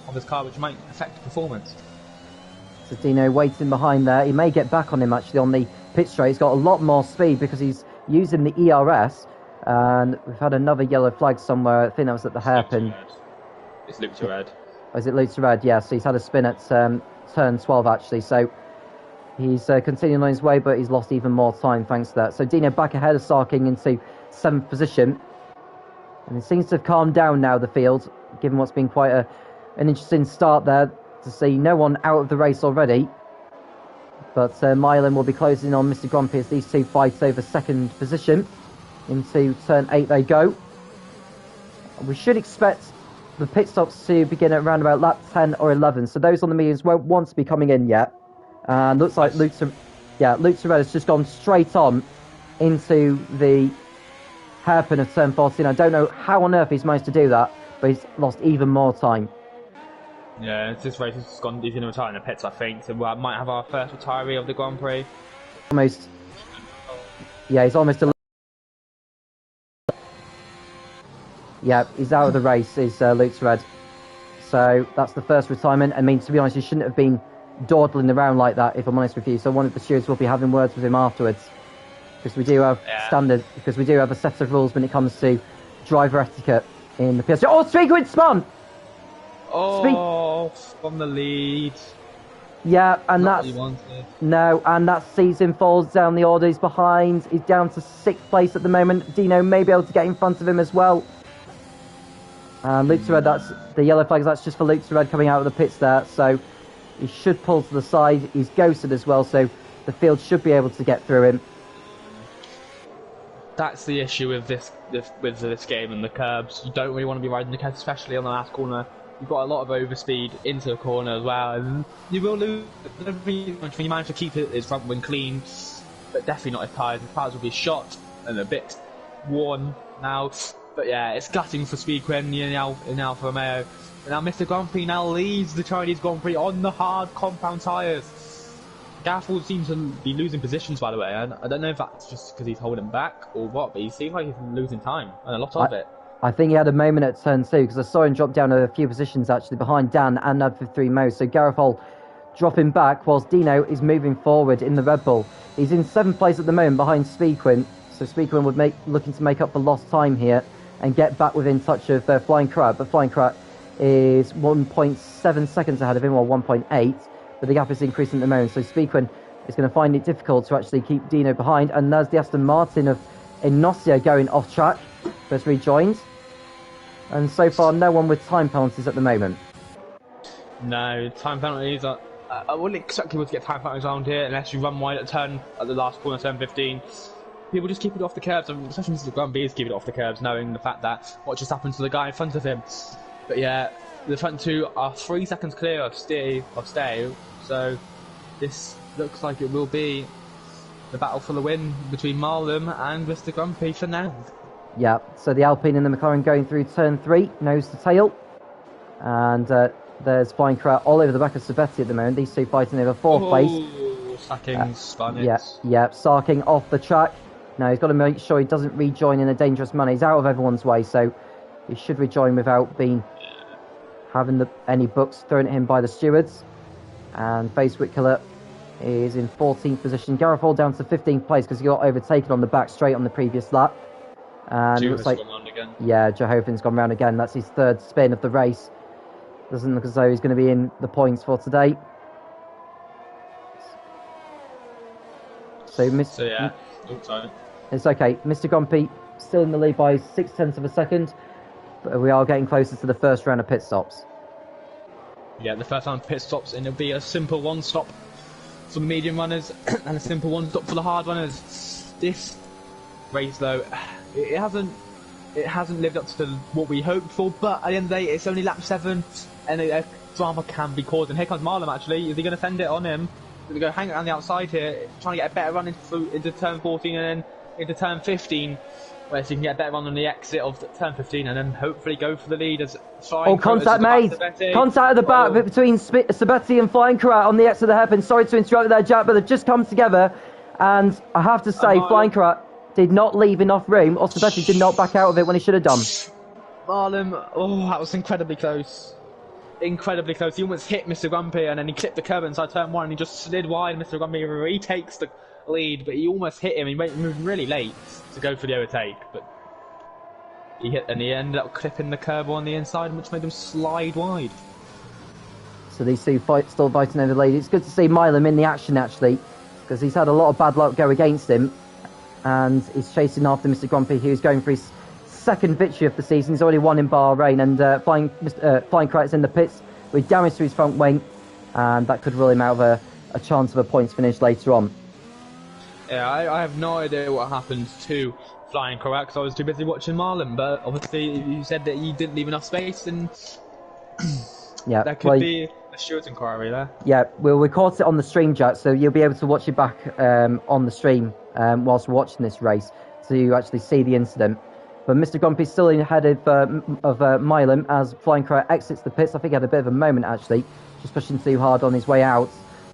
of his car, which might affect performance. So Dino waiting behind there. He may get back on him actually on the pit straight. He's got a lot more speed because he's using the ERS. And we've had another yellow flag somewhere. I think that was at the hairpin. It's Luke to red. Oh, is it Luke to red? Yeah, so he's had a spin at turn 12 actually. So he's continuing on his way, but he's lost even more time thanks to that. So Dino back ahead of Sarking into 7th position. And it seems to have calmed down now, the field, given what's been quite an interesting start there to see no one out of the race already. But Milan will be closing on Mr. Grumpy as these two fight over 2nd position. Into turn 8 they go. We should expect the pit stops to begin at around about lap 10 or 11. So those on the mediums won't want to be coming in yet. And looks like Luke's Yeah, Luke Torella's just gone straight on into the hairpin of turn 14. I don't know how on earth he's managed to do that, but he's lost even more time. Yeah, this race has gone. He's going to retire in the pits, I think. So we might have our first retiree of the Grand Prix. Almost. Yeah, he's almost. Yeah, he's out of the race. Is Luke Tored. So that's the first retirement. I mean, to be honest, he shouldn't have been dawdling around like that, if I'm honest with you. So one of the stewards will be having words with him afterwards, because we do have because we do have a set of rules when it comes to driver etiquette in the PSGL. Oh, Speedquid spun! From the lead. Yeah, and Not that's what he wanted. no, and that sees him falls down the order. He's behind. He's down to 6th place at the moment. Dino may be able to get in front of him as well. And Luke Tored, that's the yellow flags. That's just for Luke Tored coming out of the pits there. So he should pull to the side. He's ghosted as well, so the field should be able to get through him. That's the issue with this game and the curbs. You don't really want to be riding the curbs, especially on the last corner. You've got a lot of overspeed into the corner as well, and you will lose when you manage to keep his front wing clean, but definitely not his tyres. His tyres will be shot and a bit worn now. But yeah, it's gutting for Speedquid in Alfa Romeo. And now Mr. Grand Prix now leads the Chinese Grand Prix on the hard compound tyres. Gafford seems to be losing positions, by the way. And I don't know if that's just because he's holding back or what, but he seems like he's losing time, and a lot of it. I think he had a moment at turn 2, because I saw him drop down a few positions actually behind Dan and F13 Mo. So Gareth Hall dropping back whilst Dino is moving forward in the Red Bull. He's in 7th place at the moment behind Speedquid. So Speedquid would looking to make up for lost time here and get back within touch of Flying Crab. But Flying Crab is 1.7 seconds ahead of him, or 1.8. But the gap is increasing at the moment. So Speedquid is going to find it difficult to actually keep Dino behind. And there's the Aston Martin of Ignacio going off track. First rejoined. And so far, no one with time penalties at the moment. No, time penalties are... I wouldn't expect people to get time penalties around here unless you run wide at the last corner, turn 15. People just keep it off the curbs, especially Mr. Grumpy is keeping it off the curbs, knowing the fact that what just happened to the guy in front of him. But yeah, the front two are 3 seconds clear of stay, so this looks like it will be the battle for the win between Marlon and Mr. Grumpy for now. Yeah, so the Alpine and the McLaren going through turn 3, nose to tail. And there's Flying Crowd all over the back of Savetti at the moment. These two fighting over 4th place. Sacking, spun it. Yeah, Sarking off the track. Now he's got to make sure he doesn't rejoin in a dangerous manner. He's out of everyone's way, so he should rejoin without having any books thrown at him by the stewards. And Face Whitkiller is in 14th position. Gareth Hall down to 15th place because he got overtaken on the back straight on the previous lap. And it looks like, gone round again. Yeah, Jehoven's gone round again. That's his 3rd spin of the race. Doesn't look as though he's going to be in the points for today. So yeah. Sorry. It's okay. Mr. Grumpy still in the lead by 0.6 of a second, but we are getting closer to the first round of pit stops. Yeah, the first round of pit stops, and it'll be a simple one stop for the medium runners and a simple one stop for the hard runners. This race, though, it hasn't lived up to what we hoped for. But at the end of the day, it's only lap 7, and a drama can be caused. And here comes Marlon. Actually, is he going to send it on him? He's going to go hang around the outside here, trying to get a better run into turn 14 and then into turn 15, where so you can get a better run on the exit of turn 15 and then hopefully go for the lead as Flying contact made! Contact at the back between Sabetti and Flying Karat on the exit of the hairpin. Sorry to interrupt there, Jack, but they've just come together, and I have to say, Flying Karat did not leave enough room, or Sabetti did not back out of it when he should have done. Marlon, that was incredibly close. Incredibly close. He almost hit Mr. Grumpy, and then he clipped the curb inside turn 1, and he just slid wide. Mr. Grumpy retakes the lead, but he almost hit him. He moved really late to go for the overtake, but he ended up clipping the curb on the inside, which made him slide wide. So these two still fighting over the lead. It's good to see Milam in the action, actually, because he's had a lot of bad luck go against him, and he's chasing after Mr. Grumpy, who's going for his 2nd victory of the season. He's already won in Bahrain, and Flying Krat's in the pits with damage to his front wing, and that could rule him out of a chance of a points finish later on. Yeah, I have no idea what happened to Flying Karat because I was too busy watching Marlon, but obviously you said that you didn't leave enough space, and yeah, there could be A steward's inquiry there. Yeah, we'll record it on the stream, Jack, so you'll be able to watch it back on the stream whilst we're watching this race to actually see the incident. But Mr. Grumpy's still ahead of Milan as Flying Crow exits the pits. I think he had a bit of a moment, actually, just pushing too hard on his way out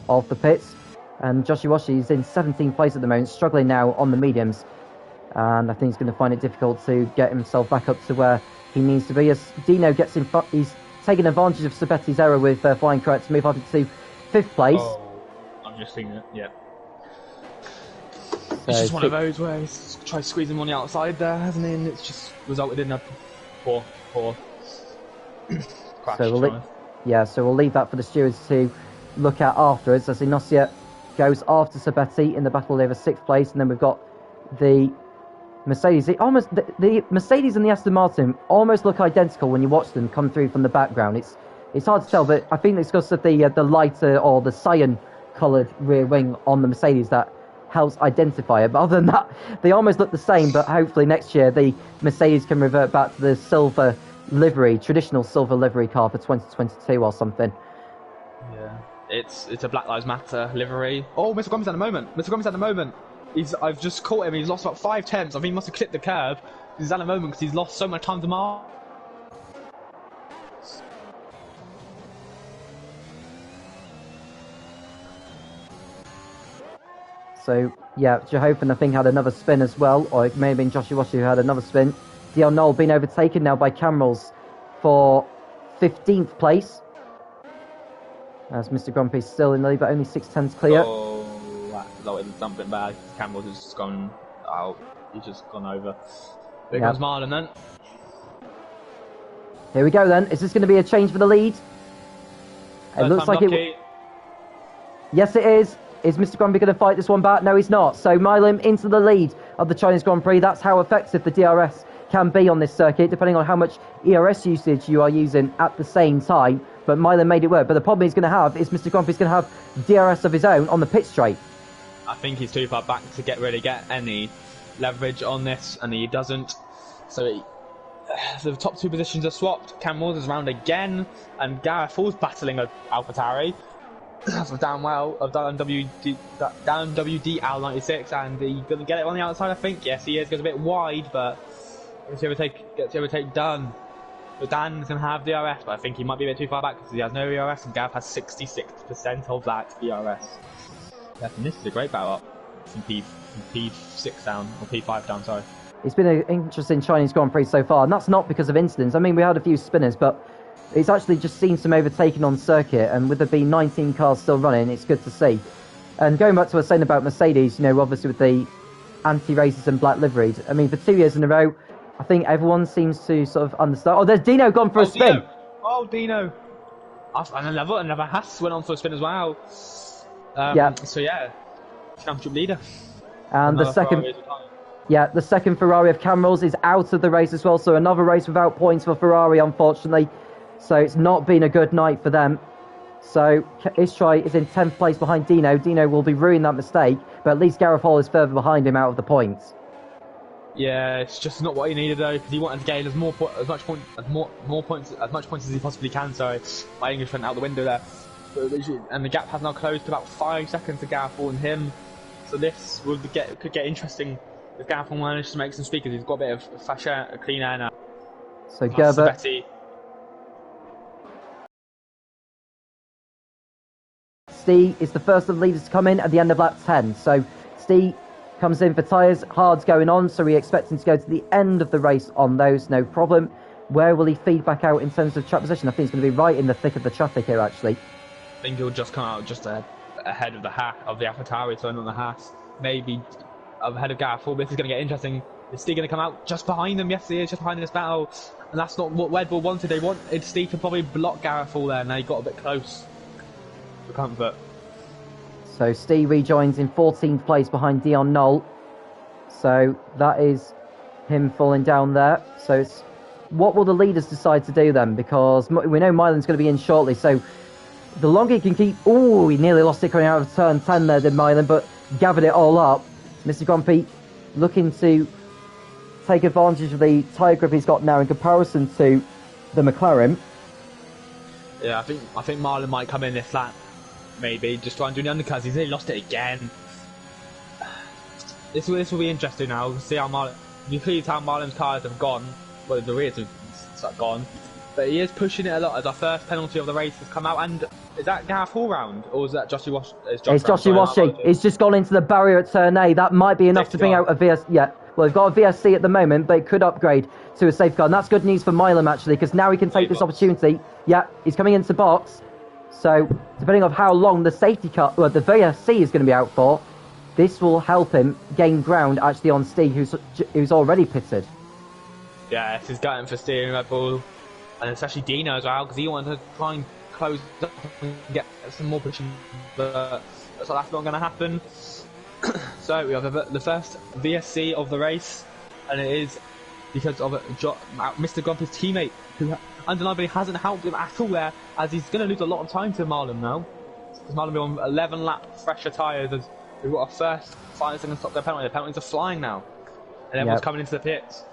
of the pits. And Joshi Washi is in 17th place at the moment, struggling now on the mediums. And I think he's going to find it difficult to get himself back up to where he needs to be. As Dino gets in front, he's taking advantage of Sabetti's error with Flying Crow to move on to 5th place. Oh, I'm just seeing it, yeah. So it's just one of those where he's tried to squeeze him on the outside there, hasn't he? And it's just resulted in a poor crash. So we'll leave that for the stewards to look at afterwards as Inosia goes after Sabetti in the battle over 6th place, and then we've got the Mercedes. The Mercedes and the Aston Martin almost look identical when you watch them come through from the background. It's hard to tell, but I think it's because of the lighter or the cyan coloured rear wing on the Mercedes that helps identify it. But other than that, they almost look the same. But hopefully next year the Mercedes can revert back to the silver livery, traditional silver livery car for 2022 or something. Yeah, it's a Black Lives Matter livery. Oh, Mr. Grumpy's at the moment. I've just caught him. He's lost about 5 tenths. I think he must have clipped the curb. He's at the moment because he's lost so much time to mark. So, yeah, Jehovan, I think, had another spin as well, or it may have been Joshua Washi who had another spin. Dion Knoll being overtaken now by Camrals for 15th place. As Mr. Grumpy's still in the lead, but only 6 tenths clear. Oh, that resulted in something bad. Campbell's just gone out. He's just gone over. There comes Marlon then. Here we go then. Is this going to be a change for the lead? It looks like it. Yes, it is. Is Mr. Grumpy going to fight this one back? No, he's not. So Milan into the lead of the Chinese Grand Prix. That's how effective the DRS can be on this circuit, depending on how much ERS usage you are using at the same time. But Milan made it work. But the problem he's going to have is Mr. Grumpy's going to have DRS of his own on the pit straight. I think he's too far back to really get any leverage on this, and he doesn't. So the top 2 positions are swapped. Cam Ward is around again, and Gareth Hall's battling AlphaTauri. So down WD Al96, and he's going to get it on the outside, I think. Yes, he is. Goes a bit wide, but gets the overtake done. But Dan's going to have DRS, but I think he might be a bit too far back because he has no ERS, and Gav has 66% of that ERS. Yeah, and this is a great battle up from P6 down, or P5 down, sorry. It's been an interesting Chinese Grand Prix so far, and that's not because of incidents. I mean, we had a few spinners, but it's actually just seen some overtaking on circuit, and with there being 19 cars still running, it's good to see. And going back to what I was saying about Mercedes, you know, obviously with the anti-racist and black liveried, I mean, for 2 years in a row, I think everyone seems to sort of understand. Oh, there's Dino gone for a spin! Dino. Oh, Dino! And another Haas went on for a spin as well. So yeah, championship leader. And the second Ferrari of Camrals is out of the race as well, so another race without points for Ferrari, unfortunately. So it's not been a good night for them. So Istrai is in 10th place behind Dino. Dino will be ruining that mistake, but at least Gareth Hall is further behind him out of the points. Yeah, it's just not what he needed though, because he wanted to gain as much points as he possibly can. Sorry, my English went out the window there. And the gap has now closed to about 5 seconds to Gareth Hall and him. So this could get interesting if Gareth Hall manages to make some speed, because he's got a bit of fresh air, clean air now. So Gerber. Steve is the first of the leaders to come in at the end of lap 10. So Steve comes in for tyres, hard's going on, so we expect him to go to the end of the race on those, no problem. Where will he feed back out in terms of track position? I think he's going to be right in the thick of the traffic here, actually. I think he'll just come out just ahead of the AlphaTauri, so on the Haas. Maybe ahead of Gareth Hall. This is going to get interesting. Is Steve going to come out just behind them? Yes, he is, just behind this battle. And that's not what Red Bull wanted. They wanted Steve to probably block Gareth Hall there, and they got a bit close for comfort. So Steve rejoins in 14th place behind Dion Knoll. So that is him falling down there. So it's what will the leaders decide to do then? Because we know Milan's going to be in shortly. So the longer he can keep... Oh, he nearly lost it coming out of turn 10 there, did Milan, but gathered it all up. Mr. Grumpy looking to take advantage of the tyre grip he's got now in comparison to the McLaren. Yeah, I think Marlon might come in this lap, maybe just try and do the undercuts. He's nearly lost it again. This will be interesting now. We'll see how Marlon. You can tell Marlon's tyres have gone. Well, the rears have gone, but he is pushing it a lot as our first penalty of the race has come out. And is that Gareth Hall round or is that Joshie Wash? It's Joshie Washi. He's just gone into the barrier at turn A. That might be enough to bring out a VS. Yeah. Well, they've got a VSC at the moment, but it could upgrade to a safeguard. And that's good news for Milam, actually, because now he can take this opportunity. Yeah, he's coming into box. So, depending on how long the safety car, well, the VSC is going to be out for, this will help him gain ground, actually, on Steve, who's already pitted. Yeah, this is gutting for steering Red Bull. And especially Dino as well, because he wanted to try and close up and get some more position. But that's not going to happen. So we have the first VSC of the race, and it is because of Mr. Grumpy's teammate, who undeniably hasn't helped him at all there, as he's going to lose a lot of time to Marlon now. Because Marlon will be on 11 lap fresher tyres, as we've got our first 5 seconds stop their penalty. The penalties are flying now, and everyone's coming into the pits.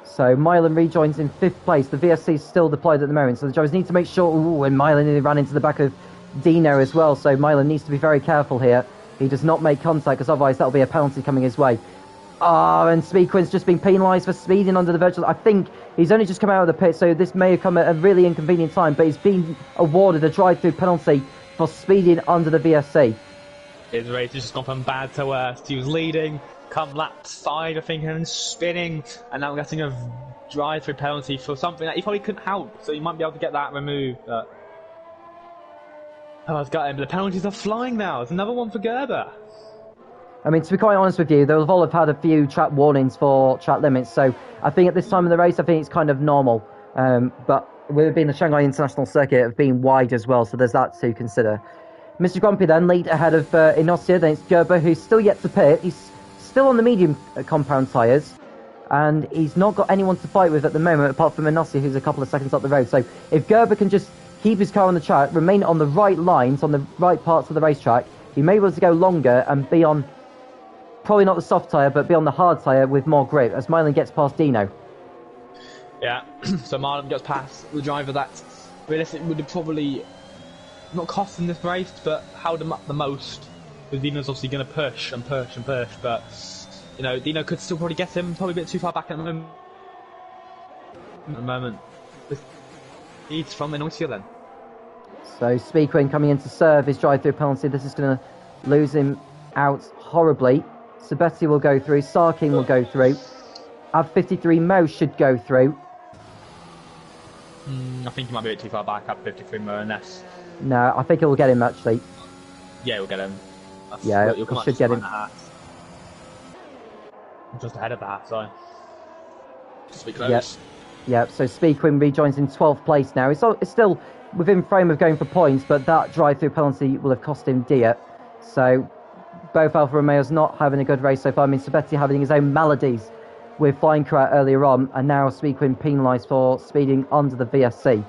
So Milan rejoins in 5th place. The VSC is still deployed at the moment, so the drivers need to make sure. Ooh, and Milan nearly ran into the back of Dino as well, so Milan needs to be very careful here. He does not make contact, because otherwise that'll be a penalty coming his way. And Speedquin's just been penalised for speeding under the virtual. I think he's only just come out of the pit, so this may have come at a really inconvenient time, but he's been awarded a drive-through penalty for speeding under the VSC. His race has just gone from bad to worst. He was leading, come lap 5, I think, and spinning, and now getting a drive-through penalty for something that he probably couldn't help, so he might be able to get that removed. But I've got him. The penalties are flying now. There's another one for Gerber. I mean, to be quite honest with you, they'll all have had a few track warnings for track limits, so I think at this time of the race, I think it's kind of normal. But with it being the Shanghai International Circuit, of being wide as well, so there's that to consider. Mr. Grumpy then lead ahead of Inossia, then it's Gerber, who's still yet to pit. He's still on the medium compound tyres, and he's not got anyone to fight with at the moment, apart from Inossia, who's a couple of seconds up the road. So if Gerber can just keep his car on the track, remain on the right lines, on the right parts of the racetrack, he may be able to go longer and be on, probably not the soft tyre, but be on the hard tyre with more grip, as Milan gets past Dino. Yeah, so Marlon gets past the driver that realistically would have probably not cost him this race, but held him up the most. Because Dino's obviously going to push and push and push, but you know, Dino could still probably get him, probably a bit too far back at the moment. He's from Inossia then. So Speedquin coming in to serve his drive-through penalty. This is going to lose him out horribly. Sabetti will go through. Sarking will go through. F13 Mo should go through. I think he might be a bit too far back. F53 Mo, unless. No, I think it will get him actually. Yeah, we'll get him. Yeah, it should get him. Just ahead of that, sorry. Just be close. Yep, so Speedquin rejoins in 12th place now. It's still within frame of going for points, but that drive-through penalty will have cost him dear. So both Alfa Romeos not having a good race so far. I mean, Sabetti having his own maladies with flying crowd earlier on, and now Speedquin penalised for speeding under the VSC.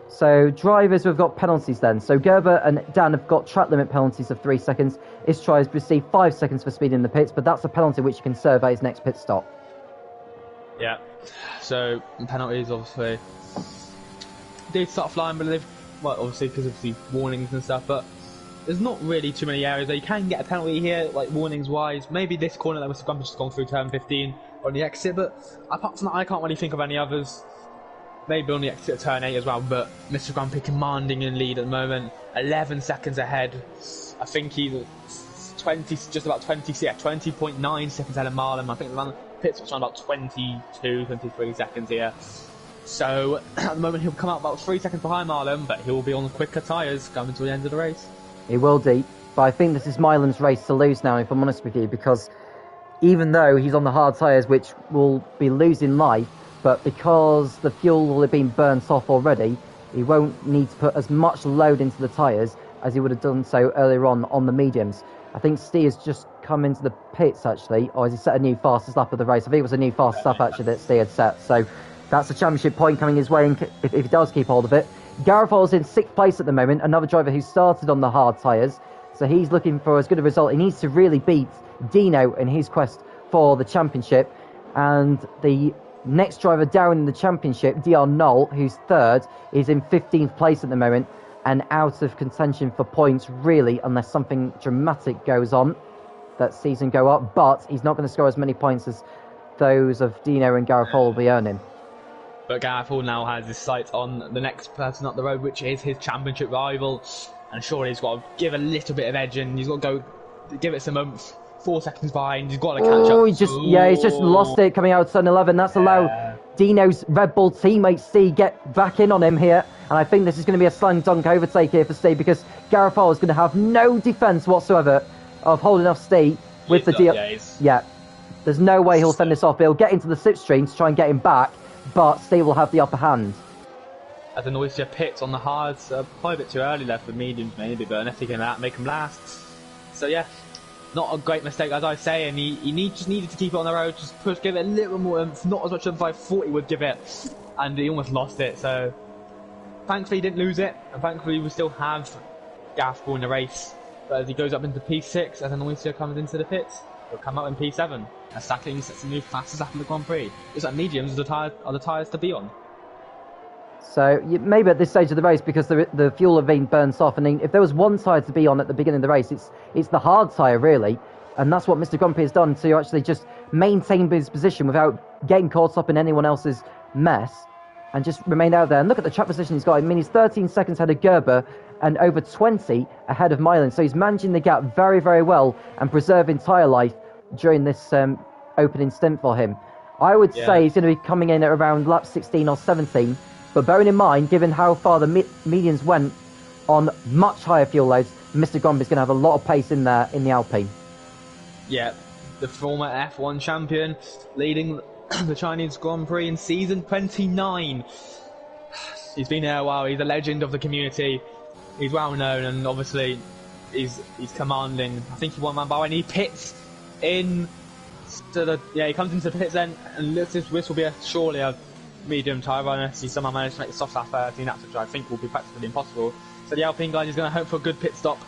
So drivers who have got penalties then. So Gerber and Dan have got track limit penalties of 3 seconds. Istrai has received 5 seconds for speeding in the pits, but that's a penalty which you can serve at his next pit stop. Yeah, so penalties obviously did start flying, but they've, well, obviously because of the warnings and stuff, but there's not really too many areas that you can get a penalty here, like warnings wise. Maybe this corner that Mr. Grumpy's just gone through turn 15 on the exit, but apart from that, I can't really think of any others. Maybe on the exit of turn 8 as well, but Mr. Grumpy commanding in lead at the moment, 11 seconds ahead. I think he's 20, just about 20.9 seconds ahead of Marlon. I think the pits was around about 22, 23 seconds here. So at the moment he'll come out about 3 seconds behind Marlon, but he'll be on quicker tyres coming to the end of the race. He will do, but I think this is Milan's race to lose now, if I'm honest with you, because even though he's on the hard tyres, which will be losing life, but because the fuel will have been burnt off already, he won't need to put as much load into the tyres as he would have done so earlier on the mediums. I think Steve has just come into the pits actually, or has he set a new fastest lap of the race? I think it was a new fastest lap actually that Steve had set, so that's a championship point coming his way if he does keep hold of it. Garofal's in 6th place at the moment, another driver who started on the hard tyres, so he's looking for as good a result. He needs to really beat Dino in his quest for the championship, and the Next driver down in the championship, DR Knoll, who's third, is in 15th place at the moment and out of contention for points, really, unless something dramatic goes on that season go up. But he's not going to score as many points as those of Dino and Gareth Hall will be earning. But Gareth Hall now has his sights on the next person up the road, which is his championship rival. And surely he's got to give a little bit of edge in. He's got to go give it some oomph. 4 seconds behind. He's got to catch up. He's just lost it coming out turn 11. That's allowed Dino's Red Bull teammate Steve get back in on him here. And I think this is going to be a slam dunk overtake here for Steve because Gareth Hall is going to have no defence whatsoever of holding off Steve with the deal. Yeah, there's no way he'll fend this off. He'll get into the slipstream to try and get him back, but Steve will have the upper hand. As the Noisia pits on the hards, probably a bit too early left for mediums maybe, but unless he can make him last. So yeah, not a great mistake as I say, and he just needed to keep it on the road, just push, give it a little more oomph, not as much as I thought he would give it, and he almost lost it. So thankfully he didn't lose it, and thankfully we still have Gareth Hall in the race. But as he goes up into P6, as the Noisia comes into the pits, he'll come out in P7, as Sackling sets a new fastest lap in the Grand Prix. It's like mediums are the tyres to be on. So maybe at this stage of the race, because the fuel have been burnt off, and if there was one tyre to be on at the beginning of the race, it's the hard tyre really, and that's what Mr. Grumpy has done to actually just maintain his position without getting caught up in anyone else's mess, and just remain out there. And look at the track position he's got. I mean, he's 13 seconds ahead of Gerber and over 20 ahead of Milan, so he's managing the gap very, very well and preserving tyre life during this opening stint for him. I would say he's going to be coming in at around lap 16 or 17. But bearing in mind, given how far the medians went on much higher fuel loads, Mr. Grumpy is going to have a lot of pace in there in the Alpine. Yeah, the former F1 champion, leading the Chinese Grand Prix in season 29. He's been there a while. He's a legend of the community. He's well known, and obviously he's commanding. I think he won man by when he pits in. He comes into the pits then, and this will be surely a medium tyre runner. He somehow managed to make the soft lap 13 laps, which I think will be practically impossible. So the Alpine guy is going to hope for a good pit stop.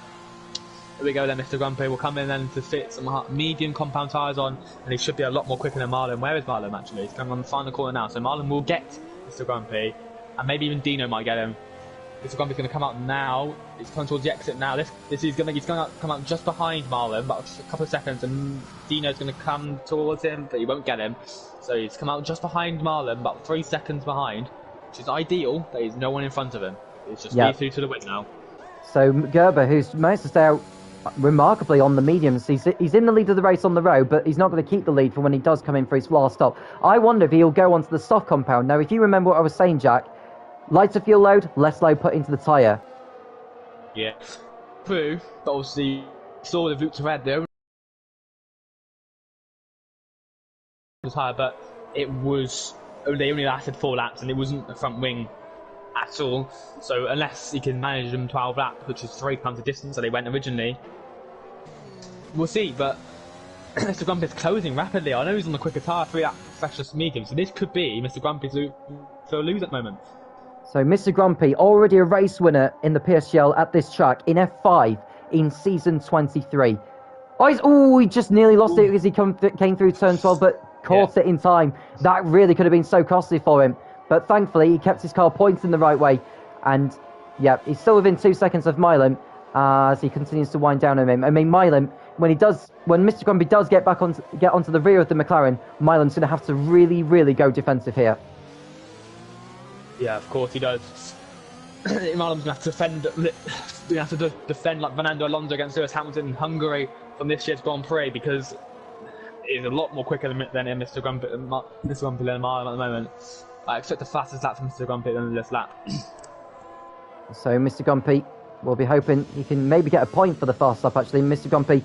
Here we go then, Mr. Grumpy will come in then to fit some medium compound tyres on, and he should be a lot more quicker than Marlon. Where is Marlon actually? He's coming on the final corner now, so Marlon will get Mr. Grumpy, and maybe even Dino might get him. Mr. Grumpy's going to come out now. He's coming towards the exit now. He's going to come out just behind Marlon, about a couple of seconds, and Dino's going to come towards him, but he won't get him. So he's come out just behind Marlon, about 3 seconds behind, which is ideal. There is no one in front of him. He's just lead through to the win now. So Gerber, who's managed to stay out remarkably on the mediums, he's in the lead of the race on the road, but he's not going to keep the lead for when he does come in for his last stop. I wonder if he'll go onto the soft compound. Now, if you remember what I was saying, Jack, lighter fuel load, less load put into the tyre. Yeah, true, but obviously saw the Voots red there. But it was they only lasted 4 laps, and it wasn't a front wing at all. So unless he can manage them 12 laps, which is 3 times the distance that they went originally, we'll see. But Mr. Grumpy's closing rapidly. I know he's on the quicker tyre, 3 lap fastest medium, so this could be Mr. Grumpy's to lose at the moment. So Mr. Grumpy, already a race winner in the PSGL at this track in F5 in season 23. He just nearly lost it because he came through turn 12, but caught it in time. That really could have been so costly for him. But thankfully, he kept his car pointing the right way. And, he's still within 2 seconds of Milan as he continues to wind down on him. I mean, Milan, when Mr. Grumpy does get onto the rear of the McLaren, Milan's going to have to really, really go defensive here. Yeah, of course he does. Marlon's going to have to defend like Fernando Alonso against Lewis Hamilton in Hungary from this year's Grand Prix, because he's a lot more quicker than Mr. Grumpy than Marlon at the moment. I expect the fastest lap from Mr. Grumpy than this lap. So Mr. Grumpy will be hoping he can maybe get a point for the fast lap actually. Mr. Grumpy,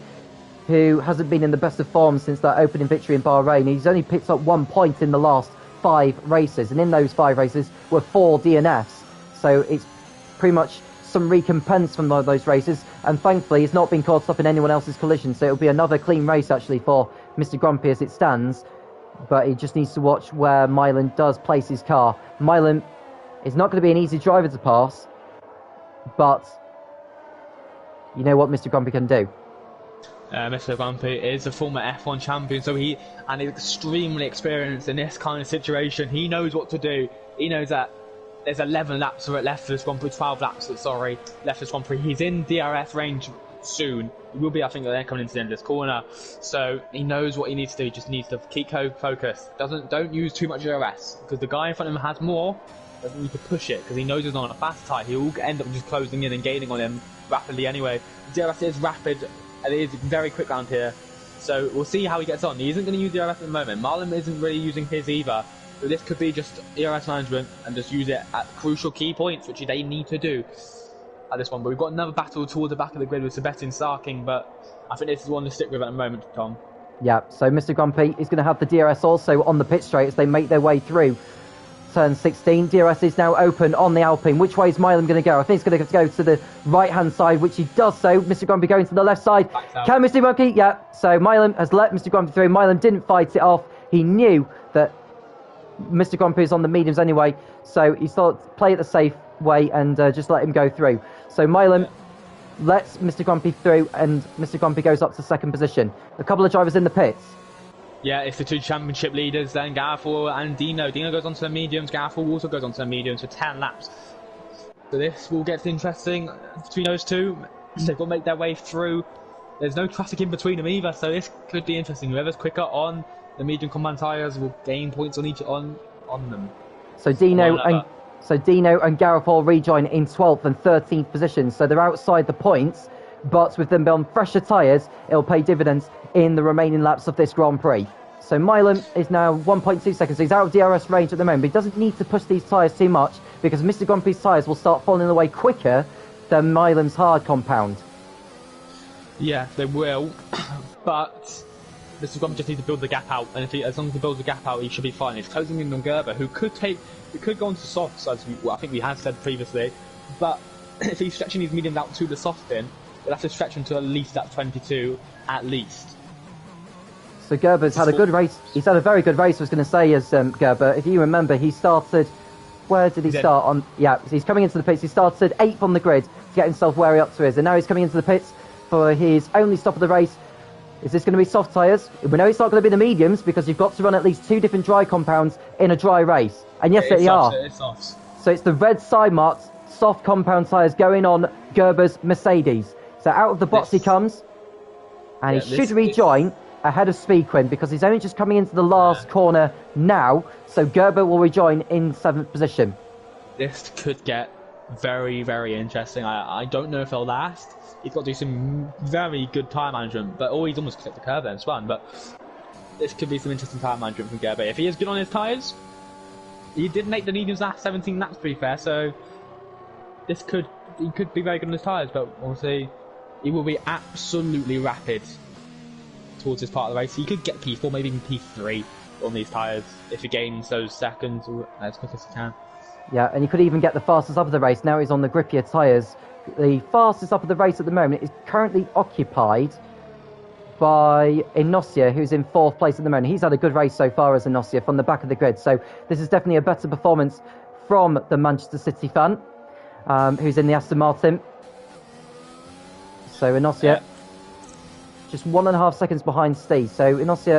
who hasn't been in the best of form since that opening victory in Bahrain, he's only picked up 1 point in the last 5 races, and in those 5 races were 4 DNFs, so it's pretty much some recompense from those races, and thankfully he's not been caught up in anyone else's collision, so it'll be another clean race actually for Mr. Grumpy as it stands, but he just needs to watch where Milan does place his car. Milan is not going to be an easy driver to pass, but you know what Mr. Grumpy can do. Mr. Grumpy is a former F1 champion, so he's extremely experienced in this kind of situation. He knows what to do. He knows that there's 11 laps left for this Grand Prix, 12 laps, sorry, left for this Grand Prix. He's in DRS range soon. He will be, I think, they're coming into the end of this corner. So he knows what he needs to do. He just needs to keep focused. Don't use too much DRS, because the guy in front of him has more. Doesn't need to push it, because he knows he's on a fast tire. He'll end up just closing in and gaining on him rapidly anyway. DRS is rapid, and it is very quick around here. So we'll see how he gets on. He isn't going to use DRS at the moment. Marlon isn't really using his either. So this could be just DRS management and just use it at crucial key points, which they need to do at this one. But we've got another battle towards the back of the grid with Sebastian Sarking, but I think this is one to stick with at the moment, Tom. Yeah, so Mr. Grumpy is going to have the DRS also on the pit straight as they make their way through turn 16. DRS is now open on the Alpine. Which way is Milam going to go? I think he's going to go to the right-hand side, which he does so. Mr. Grumpy going to the left side. Can Mr. Grumpy? Yeah, so Milam has let Mr. Grumpy through. Milam didn't fight it off. He knew that Mr. Grumpy is on the mediums anyway, so he thought play it the safe way and just let him go through. So Milam lets Mr. Grumpy through, and Mr. Grumpy goes up to second position. A couple of drivers in the pits. Yeah, it's the two championship leaders then, Gareth and Dino. Dino goes on to the mediums, Gareth also goes on to the mediums for 10 laps. So this will get interesting between those two. They've got to make their way through. There's no traffic in between them either, so this could be interesting. Whoever's quicker on the medium compound tyres will gain points on each on them. So Dino and Gareth all rejoin in 12th and 13th positions, so they're outside the points, but with them on fresher tyres, it'll pay dividends in the remaining laps of this Grand Prix. So Milam is now 1.2 seconds. He's out of DRS range at the moment, but he doesn't need to push these tyres too much because Mr. Grumpy's tyres will start falling away quicker than Milam's hard compound. Yeah, they will, but Mr. Grumpy just needs to build the gap out, and as long as he builds the gap out, he should be fine. He's closing in on Gerber, who could go on to softs, as I think we had said previously, but if he's stretching his mediums out to the soft bin, he'll have to stretch them to at least that 22, at least. So Gerber's had a good race. He's had a very good race, I was going to say, as Gerber. If you remember, he started... Where did he start on? Yeah, he's coming into the pits. He started 8th on the grid to get himself where he up to is, and now he's coming into the pits for his only stop of the race. Is this going to be soft tyres? We know it's not going to be the mediums because you've got to run at least 2 different dry compounds in a dry race. And yes, they are. So it's the red side marked soft compound tyres going on Gerber's Mercedes. So out of the box he comes, and he should rejoin ahead of Speedquin because he's only just coming into the last corner now. So Gerber will rejoin in 7th position. This could get very, very interesting. I don't know if he'll last. He's got to do some very good tyre management, but he's almost clipped the curve there, it's fun. But this could be some interesting tyre management from Gerber. If he is good on his tyres, he did make the mediums last 17 laps, to be fair, so he could be very good on his tyres, but we'll see. He will be absolutely rapid towards this part of the race. He could get P4, maybe even P3 on these tyres if he gains those seconds as quick as he can. Yeah, and he could even get the fastest up of the race. Now he's on the grippier tyres. The fastest up of the race at the moment is currently occupied by Inosia, who's in 4th place at the moment. He's had a good race so far as Inosia from the back of the grid. So this is definitely a better performance from the Manchester City fan, who's in the Aston Martin. So Inosia, just 1.5 seconds behind Steve. So Inosia,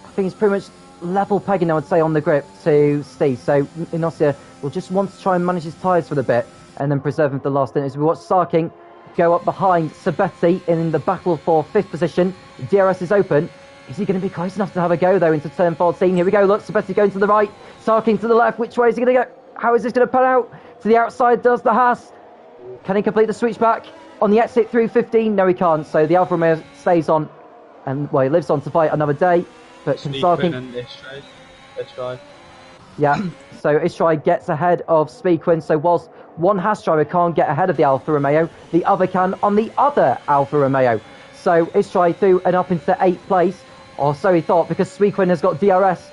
I think he's pretty much level pegging, I would say, on the grip to Steve. So Inosia will just want to try and manage his tyres for a bit and then preserve him for the last stint. As we watch Sarking go up behind Sabetti in the battle for 5th position. DRS is open. Is he going to be close enough to have a go, though, into turn 14? Here we go. Look, Sabetti going to the right. Sarking to the left. Which way is he going to go? How is this going to pan out? To the outside does the Haas. Can he complete the switchback on the exit through 15? No, he can't. So the Alfa Romeo stays on, and well, he lives on to fight another day. But can Sarking... Yeah, so Istrai gets ahead of Speedquin. So whilst one Haas driver can't get ahead of the Alfa Romeo, the other can on the other Alfa Romeo. So Istrai threw and up into 8th place, or so he thought, because Speedquin has got DRS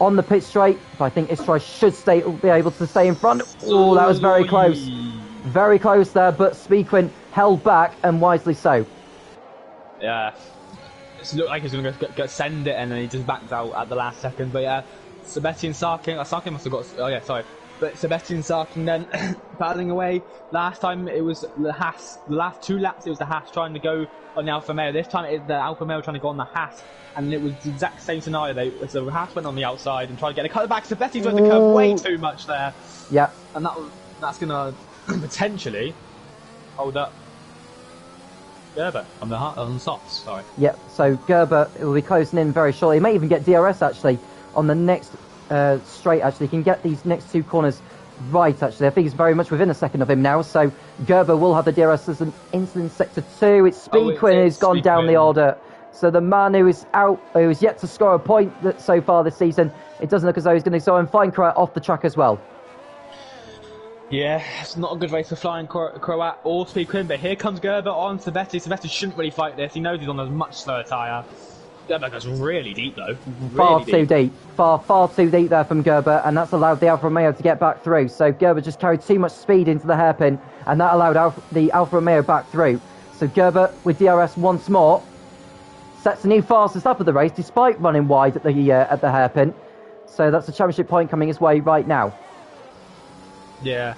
on the pit straight. But I think Istrai should be able to stay in front. Oh, that was very close. Very close there, but Speedquin held back, and wisely so. Yeah, it looked like he was going to send it, and then he just backed out at the last second. But yeah, Sebastian Sarking must have got... Oh yeah, sorry. But Sebastian Sarkin then battling away. Last time it was the Haas. The last 2 laps it was the Haas trying to go on the Alfa Romeo. This time it is the Alfa Romeo trying to go on the Haas. And it was the exact same scenario. The Haas went on the outside and tried to get a cut back. Sebastian's went the curve way too much there. Yeah. And that's going to potentially hold up Gerber on the softs. Sorry. Yeah, so Gerber will be closing in very shortly. He may even get DRS actually on the next straight. Actually, he can get these next 2 corners right. Actually, I think he's very much within a second of him now. So Gerber will have the DRS as an instant in sector 2. It's Speed Quinn who's gone down the order. So the man who is out, who is yet to score a point so far this season, it doesn't look as though he's going to go and find Croat off the track as well. Yeah, it's not a good race for Flying Croat or Speed Quinn, but here comes Gerber on Sebastian. Sebastian shouldn't really fight this. He knows he's on a much slower tyre. Gerber goes really deep though. Far too deep. Far too deep there from Gerber, and that's allowed the Alfa Romeo to get back through. So Gerber just carried too much speed into the hairpin, and that allowed the Alfa Romeo back through. So Gerber with DRS once more sets the new fastest up of the race, despite running wide at the hairpin. So that's a championship point coming his way right now. Yeah,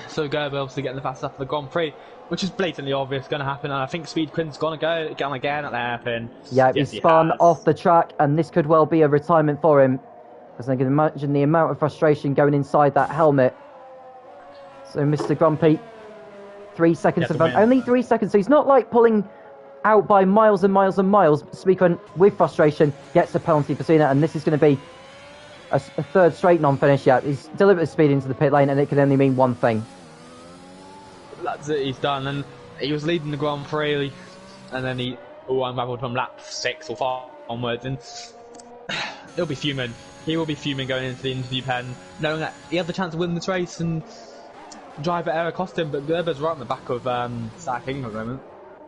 so Gerber obviously getting the fastest up of the Grand Prix, which is blatantly obvious going to happen, and I think Speed Quinn's going to go again at the hairpin. Yeah, he's spun off the track, and this could well be a retirement for him, because I can imagine the amount of frustration going inside that helmet. So Mr. Grumpy, 3 seconds of only 3 seconds, so he's not like pulling out by miles and miles and miles. Speed Quinn, with frustration, gets a penalty for doing that, and this is going to be a 3rd straight non-finish. Yeah, he's deliberately speed into the pit lane, and it can only mean one thing. That's it, he's done. And he was leading the Grand Prix, and then he unravelled from lap 6 or 5 onwards, and he'll be fuming. He will be fuming going into the interview pen, knowing that he had the chance to win this race, and driver error cost him. But Gerber's right on the back of Sarkin at the moment.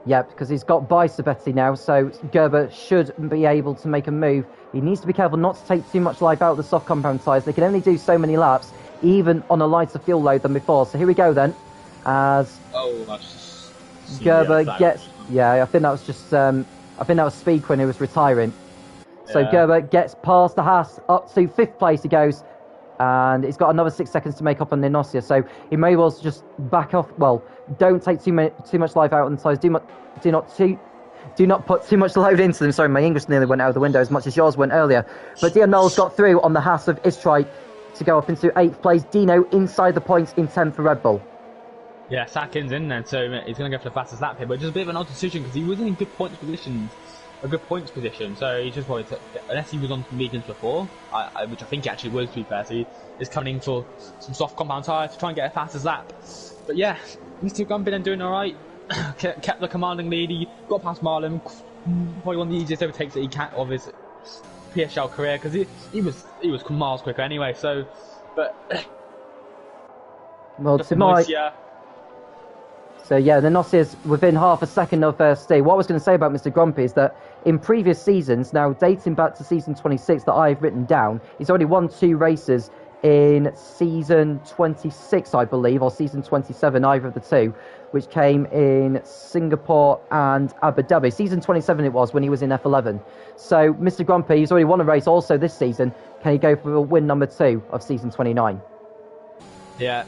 Yeah, because he's got by Sabetti now, so Gerber should be able to make a move. He needs to be careful not to take too much life out of the soft compound tyres. They can only do so many laps, even on a lighter fuel load than before. So here we go then, as Gerber gets... Yeah, I think that was just... I think that was Speed Quinn who was retiring. So Gerber gets past the Haas, up to 5th place he goes, and he's got another 6 seconds to make up on Ninossia, so he may well just back off. Well, don't take too much life out on the tyres. Do not put too much load into them. Sorry, my English nearly went out of the window as much as yours went earlier. But Dion Knowles got through on the Haas of Istrai to go up into 8th place. Dino inside the points in 10th for Red Bull. Yeah, Sakin's in there, so he's going to go for the fastest lap here, but just a bit of an odd decision because he wasn't in good points position, so he just wanted to, unless he was on some mediums before, which I think he actually was, to be fair, so he is coming in for some soft compound tyre to try and get a fastest lap. But yeah, Mr. Grumpy then doing alright, kept the commanding lead, he got past Marlon, probably one of the easiest overtakes that he can of his PSGL career, because he was miles quicker anyway, so, but... Well, to my... So yeah, the Nossi is within half a second of Steve. What I was going to say about Mr. Grumpy is that in previous seasons, now dating back to season 26 that I've written down, he's already won 2 races in season 26, I believe, or season 27, either of the 2, which came in Singapore and Abu Dhabi. Season 27 it was when he was in F11. So Mr. Grumpy, he's already won a race also this season. Can he go for win number 2 of season 29? Yeah.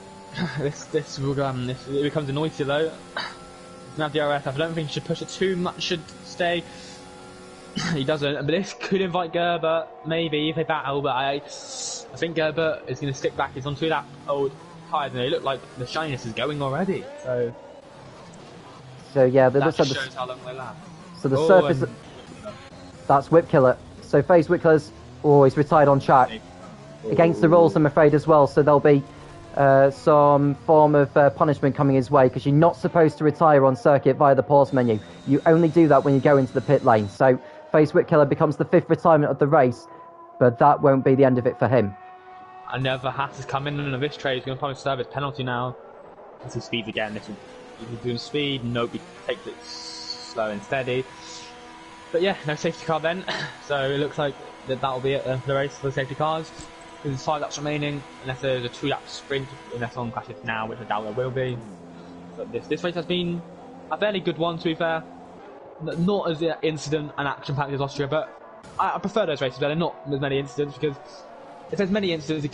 This becomes annoying though. Now DRS, I don't think he should push it too much, should stay. He doesn't, but this could invite Gerber, maybe, if they battle, but I think Gerber is going to stick back. He's on 2 lap old tyres, and they look like the shininess is going already, so yeah, that just shows how long they last. So the surface, that's Whip Killer. So FaZe Whip Killer's always retired on track. Against the rules, I'm afraid, as well, so there'll be some form of punishment coming his way, because you're not supposed to retire on circuit via the pause menu. You only do that when you go into the pit lane. So FaZe Whitkiller becomes the 5th retirement of the race, but that won't be the end of it for him. Another Haas has come in, and this trade is going to probably serve his penalty now. This is speed again. This is doing speed. Nope, he takes it slow and steady. But yeah, no safety car then. So it looks like that'll be it for the race for the safety cars. There's 5 laps remaining, unless there's a 2-lap sprint, unless someone crashes now, which I doubt there will be. But this race has been a fairly good one, to be fair. Not as incident and action-packed as Austria, but I prefer those races where there are not as many incidents, because if there's many incidents,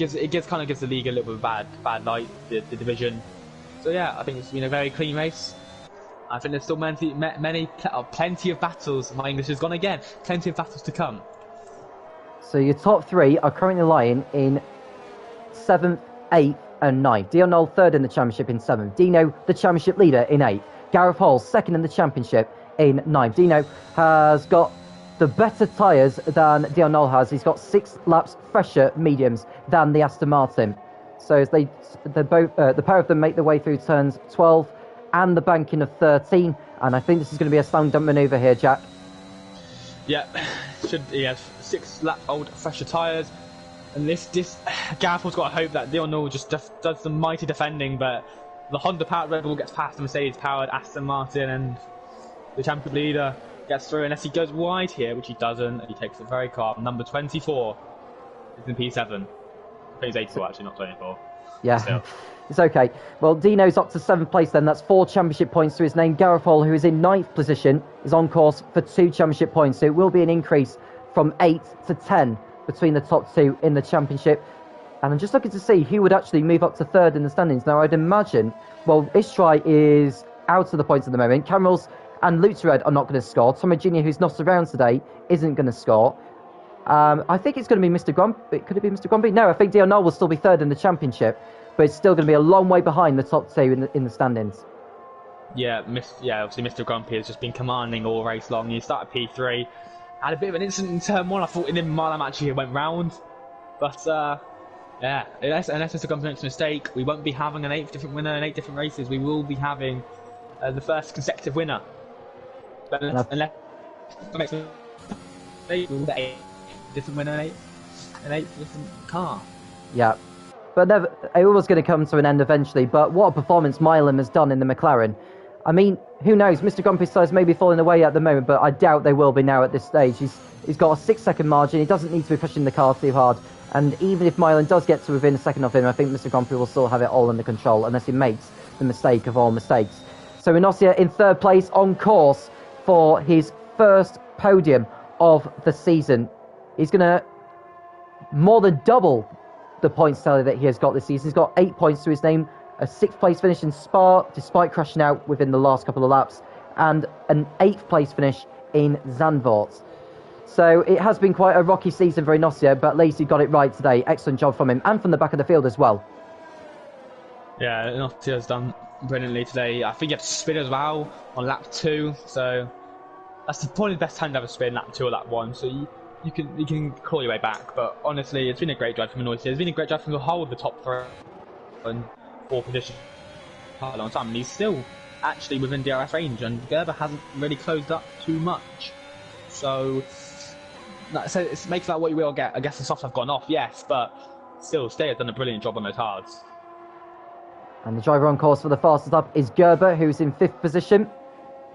kind of gives the league a little bit of bad light, the division. So yeah, I think it's been a very clean race. I think there's still plenty of battles. My English has gone again. Plenty of battles to come. So your top three are currently lying in 7th, 8th and 9th. Dion Knoll 3rd in the championship in 7th. Dino, the championship leader, in 8th. Gareth Hall 2nd in the championship in 9th. Dino has got the better tyres than Dion Knoll has. He's got 6 laps fresher mediums than the Aston Martin. So as the pair of them make their way through turns 12 and the banking of 13, and I think this is going to be a slam dunk manoeuvre here, Jack. Yeah, he has 6 lap old fresher tyres, and this Gareth Hall's got to hope that Dion Knoll just does some mighty defending, but the Honda powered Red Bull gets past the Mercedes powered Aston Martin, and the championship leader gets through unless he goes wide here, which he doesn't, and he takes it very calm. Number 24 is in P7. I think he's 84 actually, not 24. Yeah, Still. It's okay. Well, Dino's up to 7th place then. That's 4 championship points to his name. Gareth Hall, who is in 9th position, is on course for 2 championship points. So it will be an increase from 8 to 10 between the top 2 in the championship. And I'm just looking to see who would actually move up to 3rd in the standings. Now, I'd imagine, well, Istrai is out of the points at the moment. Camrals and Lutzered are not going to score. Tommy Jr., who's not around today, isn't going to score. I think it's going to be Mr. Grumpy. Could it be Mr. Grumpy? No, I think Dion Knoll will still be 3rd in the championship, but it's still going to be a long way behind the top 2 in the standings. Yeah, obviously Mr. Grumpy has just been commanding all race long. He started P3, had a bit of an incident in turn 1. I thought in the mile actually it went round, but yeah, unless Mr. Grumpy makes a mistake, we won't be having an 8th different winner in 8 different races. We will be having the first consecutive winner. But unless makes a mistake, we'll get 8 different winner in 8 different car. Yeah. But it was going to come to an end eventually. But what a performance Milam has done in the McLaren. I mean, who knows? Mr. Grumpy's size may be falling away at the moment, but I doubt they will be now at this stage. He's got a 6-second margin. He doesn't need to be pushing the car too hard. And even if Milan does get to within a second of him, I think Mr. Grumpy will still have it all under control, unless he makes the mistake of all mistakes. So Inossia in 3rd place, on course for his first podium of the season. He's going to more than double the points tally that he has got this season. He's got 8 points to his name, a 6th place finish in Spa, despite crashing out within the last couple of laps, and an 8th place finish in Zandvoort. So it has been quite a rocky season for Inossia, but at least he got it right today. Excellent job from him, and from the back of the field as well. Yeah, Inossia has done brilliantly today. I think he had to spin as well on lap 2, so that's probably the best time to have a spin, lap 2 or lap 1. So you can claw your way back, but honestly, it's been a great drive from Inossia. It's been a great drive from the whole of the top 3 and 4 position quite a long time, and he's still actually within DRS range, and Gerber hasn't really closed up too much. So it makes that what you will get. I guess the softs have gone off, yes, but still, Stay has done a brilliant job on those hards. And the driver on course for the fastest lap is Gerber, who's in 5th position.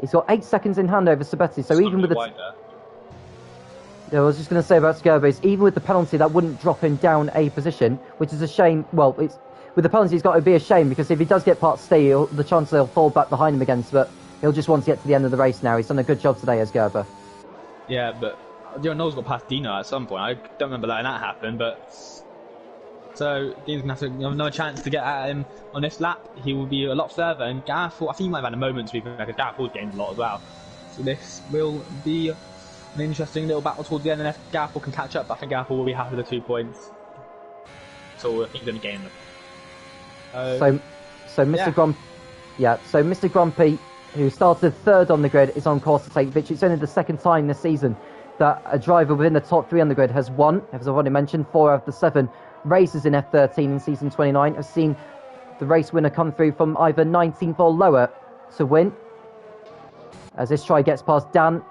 He's got 8 seconds in hand over Sabetti, so even with the... I was just going to say about Gerber, is even with the penalty, that wouldn't drop him down a position, which is a shame. Well, with the penalty, it's got to be a shame, because if he does get part stay, the chances he'll fall back behind him again, but he'll just want to get to the end of the race now. He's done a good job today as Gerber. Yeah, but Dion Knoll's got past Dino at some point. I don't remember letting that happen, but... So, Dino's going to have no chance to get at him on this lap. He will be a lot further, and Gareth, I think he might have had a moment to be fair, because Gareth Hall's gained a lot as well. So this will be an interesting little battle towards the end, and if Gareth can catch up, I think Gareth will be happy with the 2 points. So I think he's going to gain them. So Mr. Grumpy, who started 3rd on the grid, is on course to take victory. It's only the 2nd time this season that a driver within the top 3 on the grid has won. As I've already mentioned, 4 out of the 7 races in F13 in season 29 have seen the race winner come through from either 19th or lower to win. As this try gets past Dan,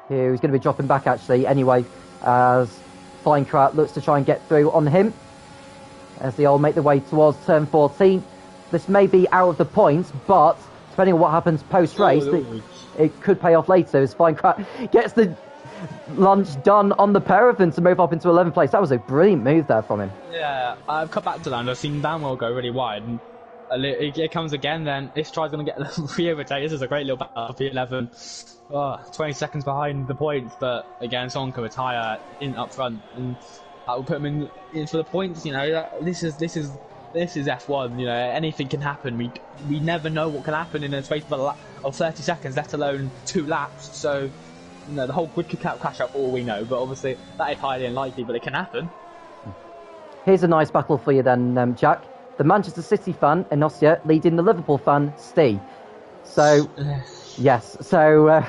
who's going to be dropping back actually anyway, as Feinkrat looks to try and get through on him, as they all make their way towards turn 14. This may be out of the points, but depending on what happens post-race, it could pay off later, as Feinkrat gets the lunch done on the pair of them to move up into 11th place. That was a brilliant move there from him. Yeah, I've come back to that and I've seen Danwell go really wide, and it comes again, then this try's going to get the free overtake. This is a great little battle for P11. 20 seconds behind the points, but again, someone can retire in up front, and that will put him in for the points. You know, this is F1. You know, anything can happen. We never know what can happen in a space of 30 seconds, let alone 2 laps. So, you know, the whole grid could crash up, all we know. But obviously, that is highly unlikely. But it can happen. Here's a nice battle for you then, Jack. The Manchester City fan, Inossia, leading the Liverpool fan, Steve. So, yes. So,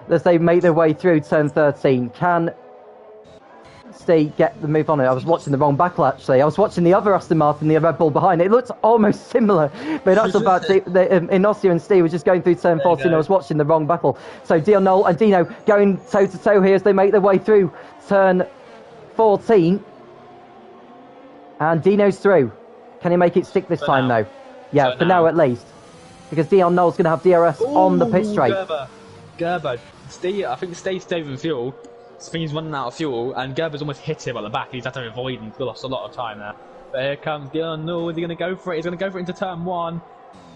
as they make their way through turn 13, can Steve get the move on it? I was watching the wrong battle, actually. I was watching the other Aston Martin, the Red Bull behind it. It looked almost similar. But in actual fact, Inossia and Steve were just going through turn 14. I was watching the wrong battle. So, Dion Noel and Dino going toe-to-toe here as they make their way through turn 14. And Dino's through. Can he make it stick this time, though? Yeah, for now at least. Because Dion Noel's going to have DRS on the pit straight. Gerber. I think Steve's saving fuel. I think he's running out of fuel, and Gerber's almost hit him at the back. He's had to avoid and lost a lot of time there. But here comes Dion Noel. Is he going to go for it? He's going to go for it into turn 1.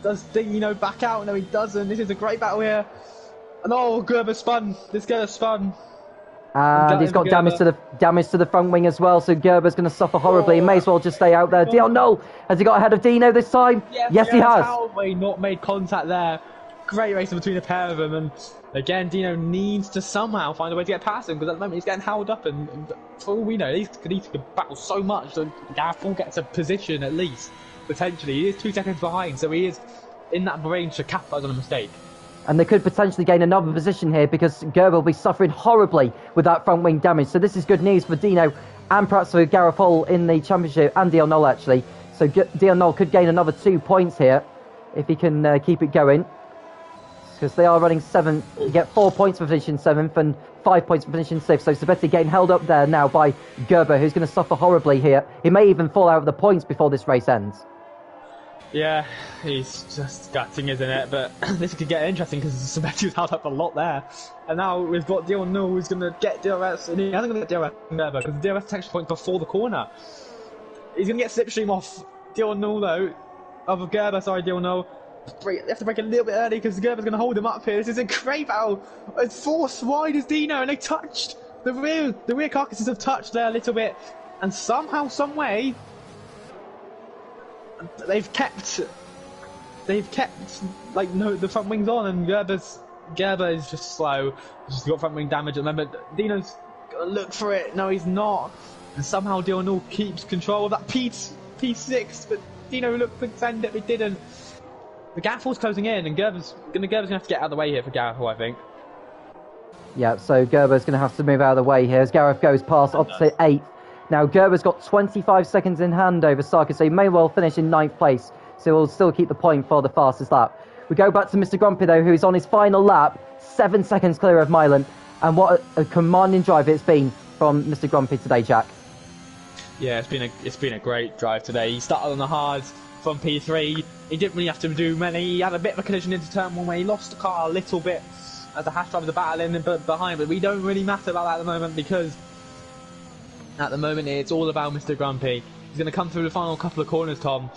Does Dino back out? No, he doesn't. This is a great battle here. And Gerber spun. This Gerber spun. And he's got damage to the front wing as well, so Gerber's going to suffer horribly. He may as well just stay out there. Dion Noel, has he got ahead of Dino this time? Yes, he has. How have we not made contact there? Great racing between the pair of them, and again, Dino needs to somehow find a way to get past him, because at the moment he's getting held up, and for all we know, he needs to battle so much that Gareth will get a position at least, potentially. He is 2 seconds behind, so he is in that range to capitalise on a mistake. And they could potentially gain another position here because Gerber will be suffering horribly with that front wing damage. So this is good news for Dino and perhaps for Gareth Hall in the championship, and Dion Noel actually. So Dion Noel could gain another 2 points here if he can keep it going. Because they are running 7th. You get 4 points for finishing 7th and 5 points for finishing 6th. So Sabetti getting held up there now by Gerber, who's going to suffer horribly here. He may even fall out of the points before this race ends. Yeah, he's just gutting, isn't it? But this could get interesting because Sabetti's held up a lot there. And now we've got Dion Noel who's going to get DRS, and he hasn't going to get DRS there because the DRS takes point before the corner. He's going to get slipstream off Dion Noel though. Dion Noel. They have to break a little bit early because Gerber's going to hold him up here. This is a great battle. It's forced wide as Dino, and they touched. The rear carcasses have touched there a little bit. And somehow, some way, they've kept like the front wings on, and Gerber is just slow. He's just got front wing damage. Remember, Dino's got to look for it. No, he's not. And somehow Dion Noel keeps control of that P6, but Dino looked to defend it, but he didn't. The Gareth Hall's closing in, and Gerber's gonna have to get out of the way here for Gareth Hall, I think. Yeah, so Gerber's going to have to move out of the way here as Gareth goes past opposite 8th. Now, Gerber's got 25 seconds in hand over Sarkis, so he may well finish in 9th place. So he'll still keep the point for the fastest lap. We go back to Mr. Grumpy, though, who's on his final lap, 7 seconds clear of Milan. And what a commanding drive it's been from Mr. Grumpy today, Jack. Yeah, it's been a great drive today. He started on the hards from P3. He didn't really have to do many. He had a bit of a collision into turn 1 where he lost the car a little bit as the Haas drivers are battling behind, but we don't really matter about that at the moment because at the moment it's all about Mr. Grumpy. He's going to come through the final couple of corners, Tom,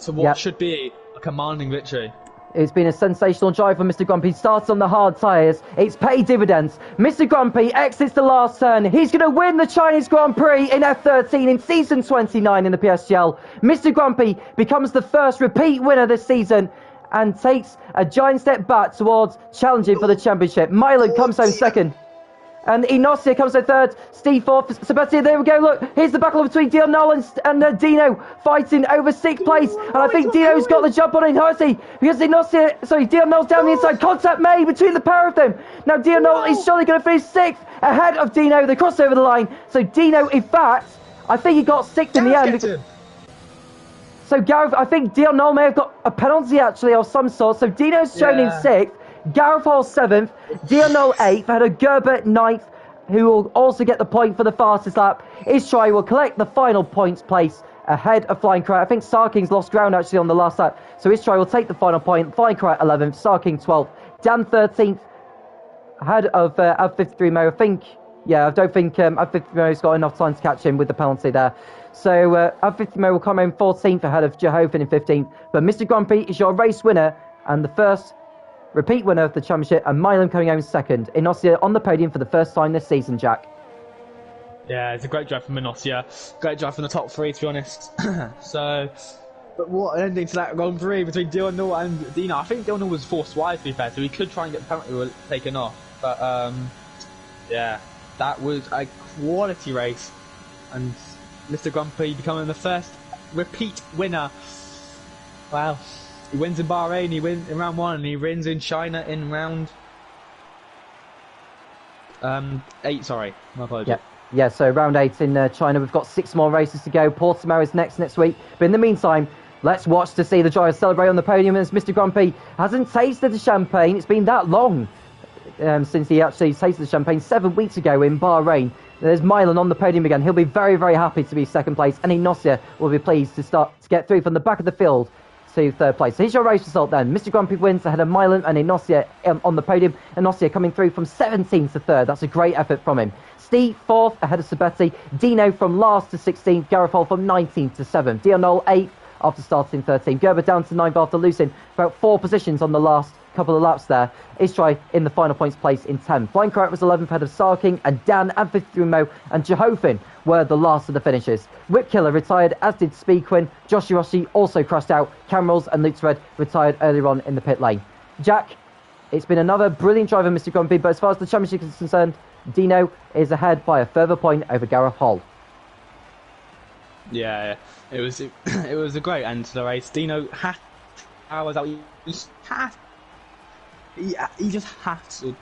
to what should be a commanding victory. It's been a sensational drive for Mr. Grumpy. Starts on the hard tyres. It's paid dividends. Mr. Grumpy exits the last turn. He's going to win the Chinese Grand Prix in F13 in season 29 in the PSGL. Mr. Grumpy becomes the first repeat winner this season and takes a giant step back towards challenging for the championship. Milan comes home second. And Inossia comes in third, Steve fourth, Sebastian, there we go, look, here's the battle between Dion Noel and Dino fighting over 6th place, and I think Dino's got the jump on him, how is he? Because Dion Noel's down the inside, contact made between the pair of them. Now Dion Noel is surely going to finish 6th, ahead of Dino, they cross over the line, so Dino, in fact, I think he got 6th in the end. So Gareth, I think Dion Noel may have got a penalty actually of some sort, so Dino's shown in 6th, Gareth Hall 7th, Dion Noel 8th, had a Gerber 9th, who will also get the point for the fastest lap. Istrai will collect the final points place ahead of Flying Krat. I think Sarking's lost ground actually on the last lap, so Istrai will take the final point. Flying Krat 11th, Sarking 12th, Dan 13th, ahead of F53 Mo. I don't think F53 Mo's got enough time to catch him with the penalty there. So F53 Mo will come in 14th ahead of Jehovah in 15th. But Mr. Grumpy is your race winner and the first repeat winner of the championship, and Milan coming home second. Inossia on the podium for the first time this season, Jack. Yeah, it's a great drive from Minossia. Great drive from the top three, to be honest. So, but what an ending to that Grand Prix between Dion and Dino. I think Dion was forced wide, to be fair, so he could try and get the penalty taken off. But yeah, that was a quality race, and Mr. Grand Prix becoming the first repeat winner. Wow, he wins in Bahrain, he wins in round 1, and he wins in China in round 8. Sorry, my apologies. Yeah. Yeah, so round 8 in China. We've got 6 more races to go. Portimao is next week. But in the meantime, let's watch to see the drivers celebrate on the podium as Mr. Grand Prix hasn't tasted the champagne. It's been that long since he actually tasted the champagne 7 weeks ago in Bahrain. There's Milan on the podium again. He'll be very, very happy to be second place. And Inossia will be pleased to get through from the back of the field to third place. So here's your race result then. Mr. Grand Prix wins ahead of Milan and Inossia on the podium. Inossia coming through from 17th to 3rd. That's a great effort from him. Steve 4th ahead of Sabetti. Dino from last to 16th. Garofol from 19th to 7th. Dionol 8th after starting 13th. Gerber down to 9th after losing about 4 positions on the last couple of laps there. Istrai in the final points place in 10th. Flying Correct was 11th ahead of Sarking, and Dan and Fitrumo and Jehofin were the last of the finishers. Whipkiller retired, as did Speedquin. Josh Rossi also crashed out. Camrals and Lutz retired earlier on in the pit lane. Jack, it's been another brilliant drive of Mr. Grumpy, but as far as the championship is concerned, Dino is ahead by a further point over Gareth Hall. Yeah, it was a great end to the race. Dino had hours out. He just had to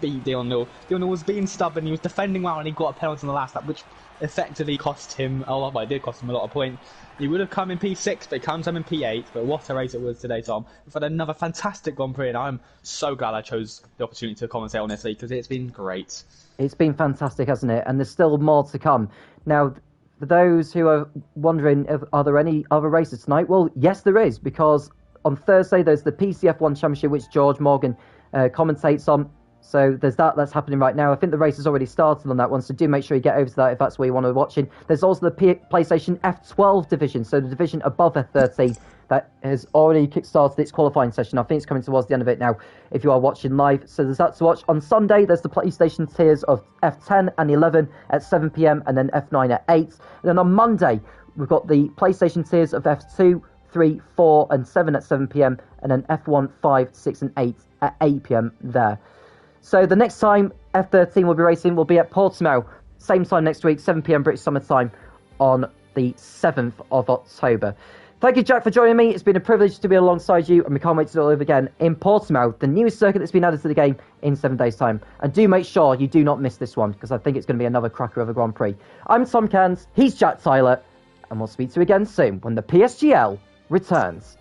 beat Dionel. Dionel was being stubborn. He was defending well, and he got a penalty in the last lap, which effectively cost him a lot. But it did cost him a lot of points. He would have come in P6, but he comes in P8. But what a race it was today, Tom. We've had another fantastic Grand Prix, and I'm so glad I chose the opportunity to commentate on this league because it's been great. It's been fantastic, hasn't it? And there's still more to come. Now, for those who are wondering, are there any other races tonight? Well, yes, there is, because on Thursday there's the PCF1 Championship, which George Morgan commentates on. So there's that's happening right now. I think the race has already started on that one, so do make sure you get over to that if that's where you want to be watching. There's also the PlayStation F12 division, so the division above F13 that has already kick-started its qualifying session. I think it's coming towards the end of it now if you are watching live. So there's that to watch. On Sunday, there's the PlayStation tiers of F10 and 11 at 7 p.m. and then F9 at 8. And then on Monday, we've got the PlayStation tiers of F2, 3, 4 and 7 at 7 p.m. and then F1, 5, 6 and 8 at 8 p.m. there. So the next time F13 will be racing will be at Portimao, same time next week, 7 p.m. British Summer Time on the 7th of October. Thank you, Jack, for joining me. It's been a privilege to be alongside you, and we can't wait to do it all over again in Portimao, the newest circuit that's been added to the game in 7 days' time. And do make sure you do not miss this one, because I think it's going to be another cracker of a Grand Prix. I'm Tom Cairns, he's Jack Tyler, and we'll speak to you again soon when the PSGL returns.